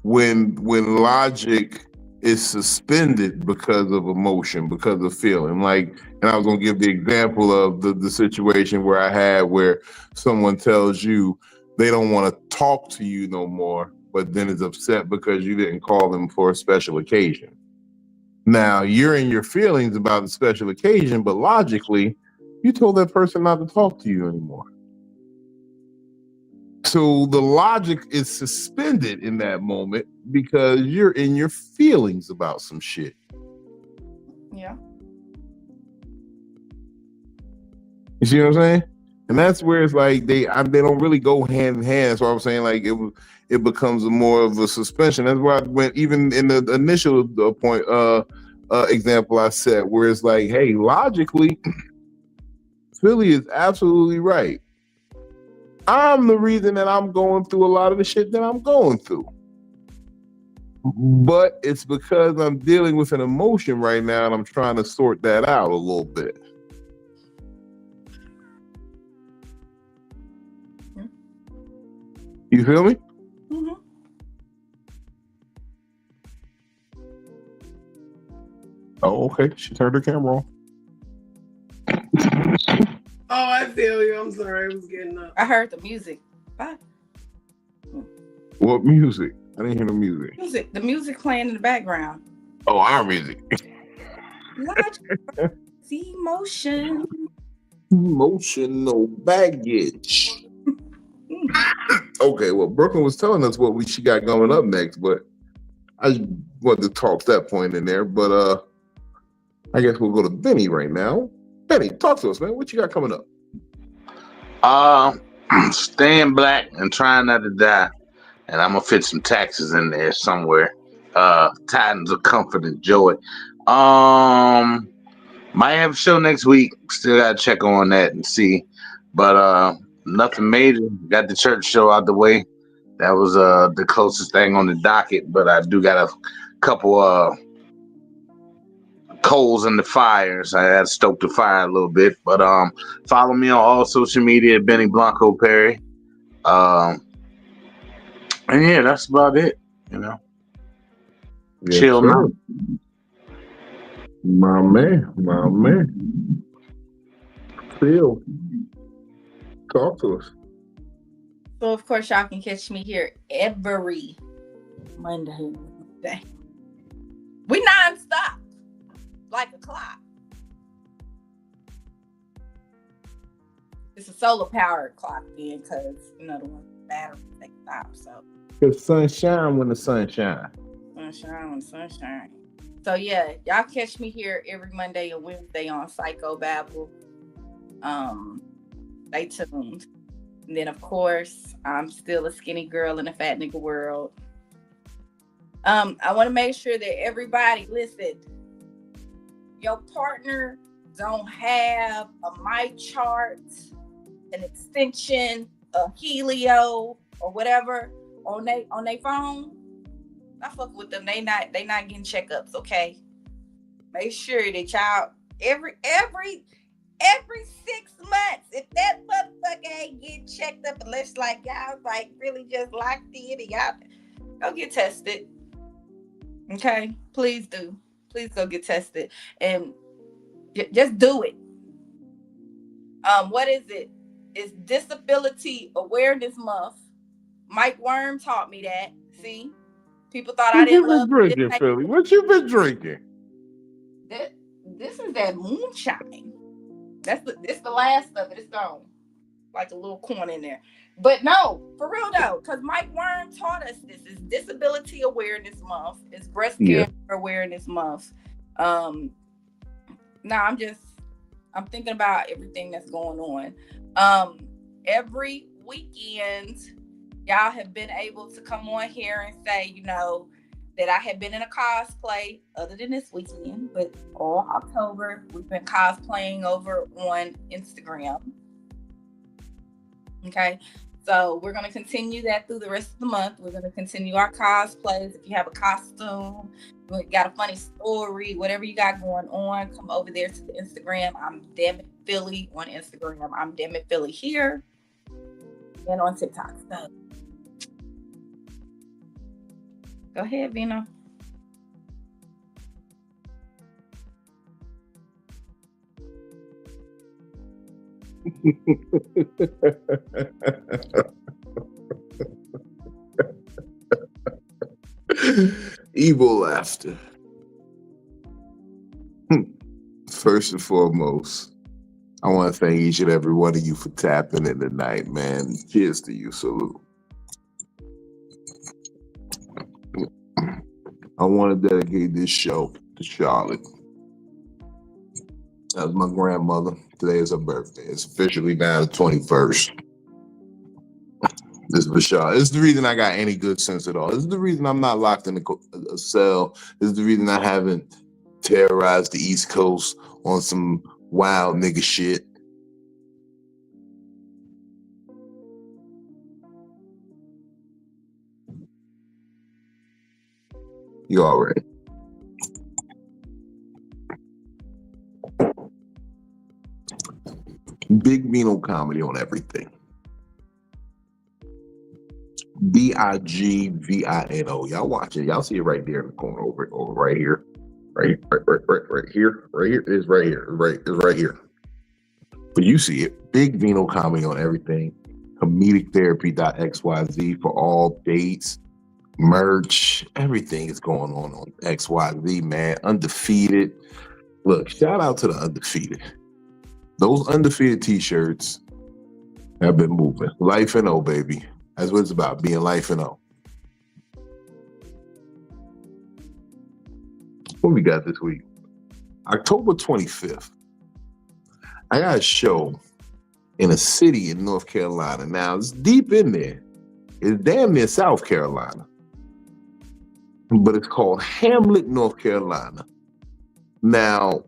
when logic is suspended because of emotion, because of feeling. Like, and I was gonna give the example of the situation where I had where someone tells you they don't want to talk to you no more, but then is upset because you didn't call them for a special occasion. Now you're in your feelings about the special occasion, but logically, you told that person not to talk to you anymore. So the logic is suspended in that moment because you're in your feelings about some shit. Yeah. You see what I'm saying? And that's where it's like they don't really go hand in hand. That's why I'm saying like it becomes more of a suspension. That's why I went even in the initial point example I said, where it's like, hey, logically, Philly is absolutely right. I'm the reason that I'm going through a lot of the shit that I'm going through. But it's because I'm dealing with an emotion right now and I'm trying to sort that out a little bit. You feel me? Mm-hmm. Oh, okay. She turned her camera on. Oh, I feel you. I'm sorry. I was getting up. I heard the music. Bye. What music? I didn't hear the music. The music playing in the background. Oh, our music. Logic, emotion. Emotional baggage. Okay, well, Brooklyn was telling us what she got going up next, but I just wanted to toss that point in there. But I guess we'll go to Benny right now. Benny, talk to us, man. What you got coming up? Staying black and trying not to die. And I'm gonna fit some taxes in there somewhere. Tidings of comfort and joy. Might have a show next week. Still gotta check on that and see. But nothing major. Got the church show out the way. That was the closest thing on the docket. But I do got a couple coals in the fires. I had to stoke the fire a little bit. But follow me on all social media, Benny Blanco Perry. And yeah, that's about it. You know. Yes, Chill, man. My man. Phil, talk to us. So, of course, y'all can catch me here every Monday. We non-stop, like a clock. It's a solar-powered clock then, because, the one battery, they stop, so. Because sunshine when the sun shines. Sunshine when the sun shines. So, yeah, y'all catch me here every Monday and Wednesday on Psycho-Babble. Stay tuned. And then, of course, I'm still a skinny girl in a fat nigga world. I want to make sure that everybody, listen, your partner don't have a my chart, an extension, a Helio, or whatever on they phone. I fuck with them. They not getting checkups, okay? Make sure that y'all every 6 months, if that motherfucker ain't getting checked up, unless like y'all like really just locked in, and y'all go get tested. Okay, please do. Please go get tested and just do it. What is it? It's Disability Awareness Month. Mike Worm taught me that. See, people thought I didn't love drinking, Philly. What you been drinking? This is that moonshine. This the last of it. It's gone. Like a little corn in there. But no, for real though, because Mike Worm taught us this. Is Disability Awareness Month. It's Breast Cancer Awareness Month. I'm thinking about everything that's going on. Every weekend, y'all have been able to come on here and say, that I have been in a cosplay other than this weekend, but all October, we've been cosplaying over on Instagram. Okay. So we're going to continue that through the rest of the month. We're going to continue our cosplays. If you have a costume, you got a funny story, whatever you got going on, come over there to the Instagram. I'm DamnItPhilly on Instagram. I'm DamnItPhilly here and on TikTok. So go ahead, Vino. Evil laughter. First and foremost, I want to thank each and every one of you for tapping in tonight, man. Cheers to you. Salute. I want to dedicate this show to Charlotte. That was my grandmother. Today is her birthday. It's officially now the 21st. This is for Charlotte. This is the reason I got any good sense at all. This is the reason I'm not locked in a cell. This is the reason I haven't terrorized the East Coast on some wild nigga shit. You already. Big Vino comedy on everything. BIGVINO. Y'all watch it. Y'all see it right there in the corner over right here. Right here. It's right here. It's right here. But you see it. Big Vino Comedy on everything. ComedicTherapy.xyz for all dates, merch, everything is going on XYZ, man. Undefeated. Look, shout out to the Undefeated. Those Undefeated t-shirts have been moving. Life and O, baby. That's what it's about, being life and O. What we got this week? October 25th. I got a show in a city in North Carolina. Now, it's deep in there. It's damn near South Carolina. But it's called Hamlet, North Carolina. Now,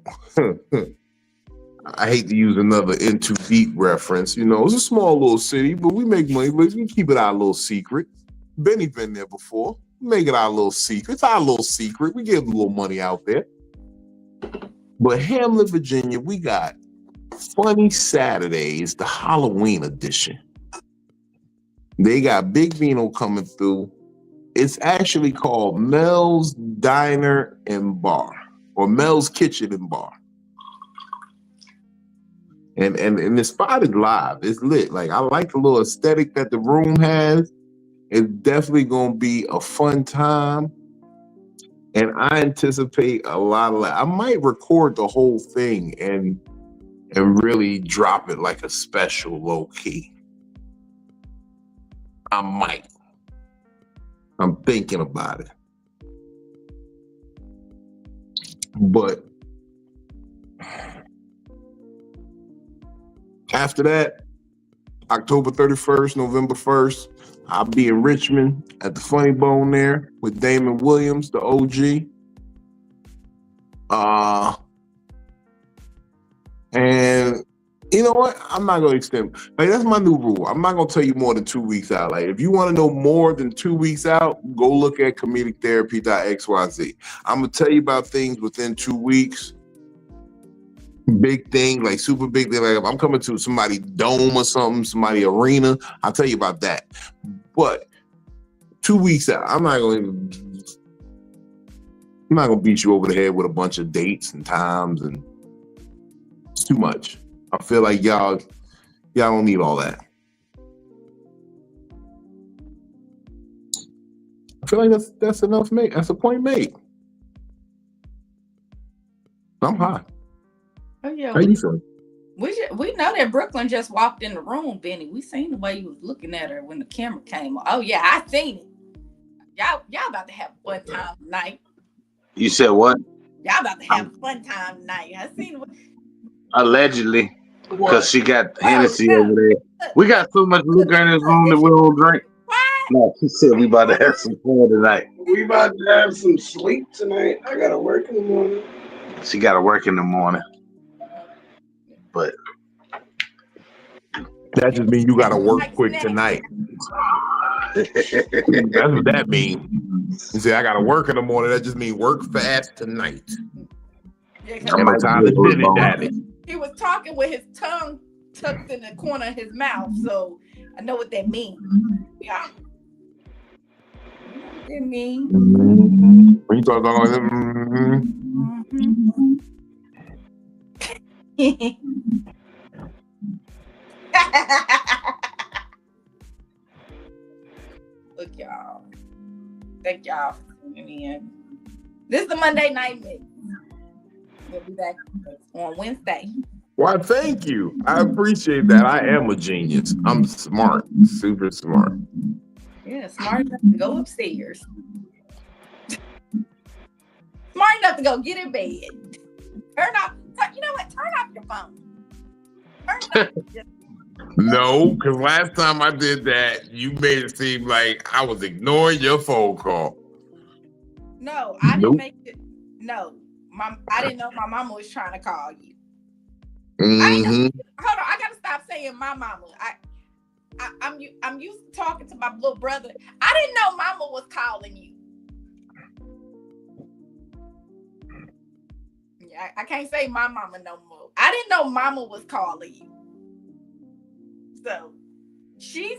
I hate to use another In Too Deep reference. You know, it's a small little city, but we make money. But we keep it our little secret. Benny been there before. Make it our little secret. It's our little secret. We give a little money out there. But Hamlet, Virginia, we got Funny Saturdays, the Halloween edition. They got Big Vino coming through. It's actually called Mel's Diner and Bar, or Mel's Kitchen and Bar. And the spot is live. It's lit. Like, I like the little aesthetic that the room has. It's definitely going to be a fun time. And I anticipate a lot of that. I might record the whole thing and really drop it like a special low key. I might. I'm thinking about it. But after that, October 31st, November 1st, I'll be in Richmond at the Funny Bone there with Damon Williams, the OG. And you know what? I'm not going to extend. Like, that's my new rule. I'm not going to tell you more than 2 weeks out. Like, if you want to know more than 2 weeks out, go look at ComedicTherapy.xyz. I'm going to tell you about things within 2 weeks. Big thing, like super big thing. Like, if I'm coming to somebody dome or something, somebody arena, I'll tell you about that. But 2 weeks out, I'm not going to beat you over the head with a bunch of dates and times, and it's too much. I feel like y'all don't need all that. I feel like that's enough made. That's a point made. I'm high. Oh yeah. How you feeling? We know that Brooklyn just walked in the room, Benny. We seen the way you was looking at her when the camera came on. Oh yeah, I seen it. Y'all about to have a fun time tonight. You said what? Y'all about to have a fun time tonight. I seen it. Allegedly, because she got Hennessy over there. We got so much liquor in this room that we don't drink. What? No, she said we about to have some fun tonight. We about to have some sleep tonight. I gotta work in the morning. She got to work in the morning. But that just means you got to work quick tonight. That's what that means. You say, I got to work in the morning. That just means work fast tonight. Yeah, and my time is dilly-dally. He was talking with his tongue tucked in the corner of his mouth, so I know what that means. Yeah. It means. When you talk about that, Look, y'all. Thank y'all for tuning in. This is the Monday Night Mix. We'll be back on Wednesday. Why, thank you. I appreciate that. I am a genius. I'm smart, super smart. Yeah, smart enough to go upstairs. Smart enough to go get in bed. Turn off. You know what? Turn off your phone. No, because last time I did that, you made it seem like I was ignoring your phone call. No, I didn't make it. No, I didn't know my mama was trying to call you. Mm-hmm. Hold on, I gotta stop saying my mama. I'm used to talking to my little brother. I didn't know mama was calling you. Yeah, I can't say my mama no more. I didn't know mama was calling you. So she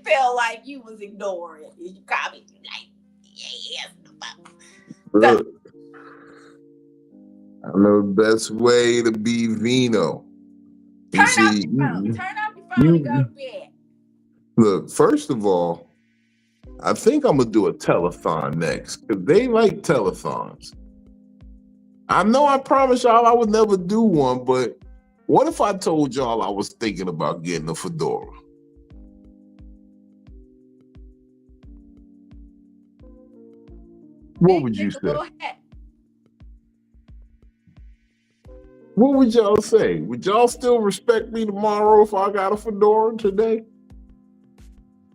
felt like you was ignoring it. You called me like, yes. So, I know the best way to be Vino. Turn off your phone. Turn off your phone and go to bed. Look, first of all, I think I'm gonna do a telethon next because they like telethons. I know I promised y'all I would never do one, but what if I told y'all I was thinking about getting a fedora? What would you say? What would y'all say? Would y'all still respect me tomorrow if I got a fedora today?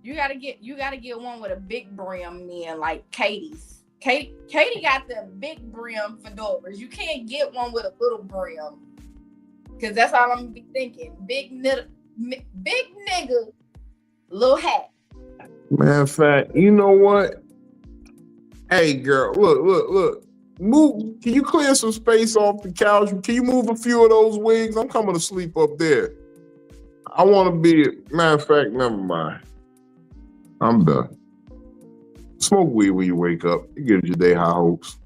You gotta get one with a big brim, then, like Katie's. Katie got the big brim fedoras. You can't get one with a little brim, because that's all I'm gonna be thinking. Big nigga, little hat. Matter of fact, you know what? Hey, girl, look. Move. Can you clear some space off the couch? Can you move a few of those wigs? I'm coming to sleep up there. I want to be. Matter of fact, never mind. I'm done. Smoke weed when you wake up. It gives your day high hopes.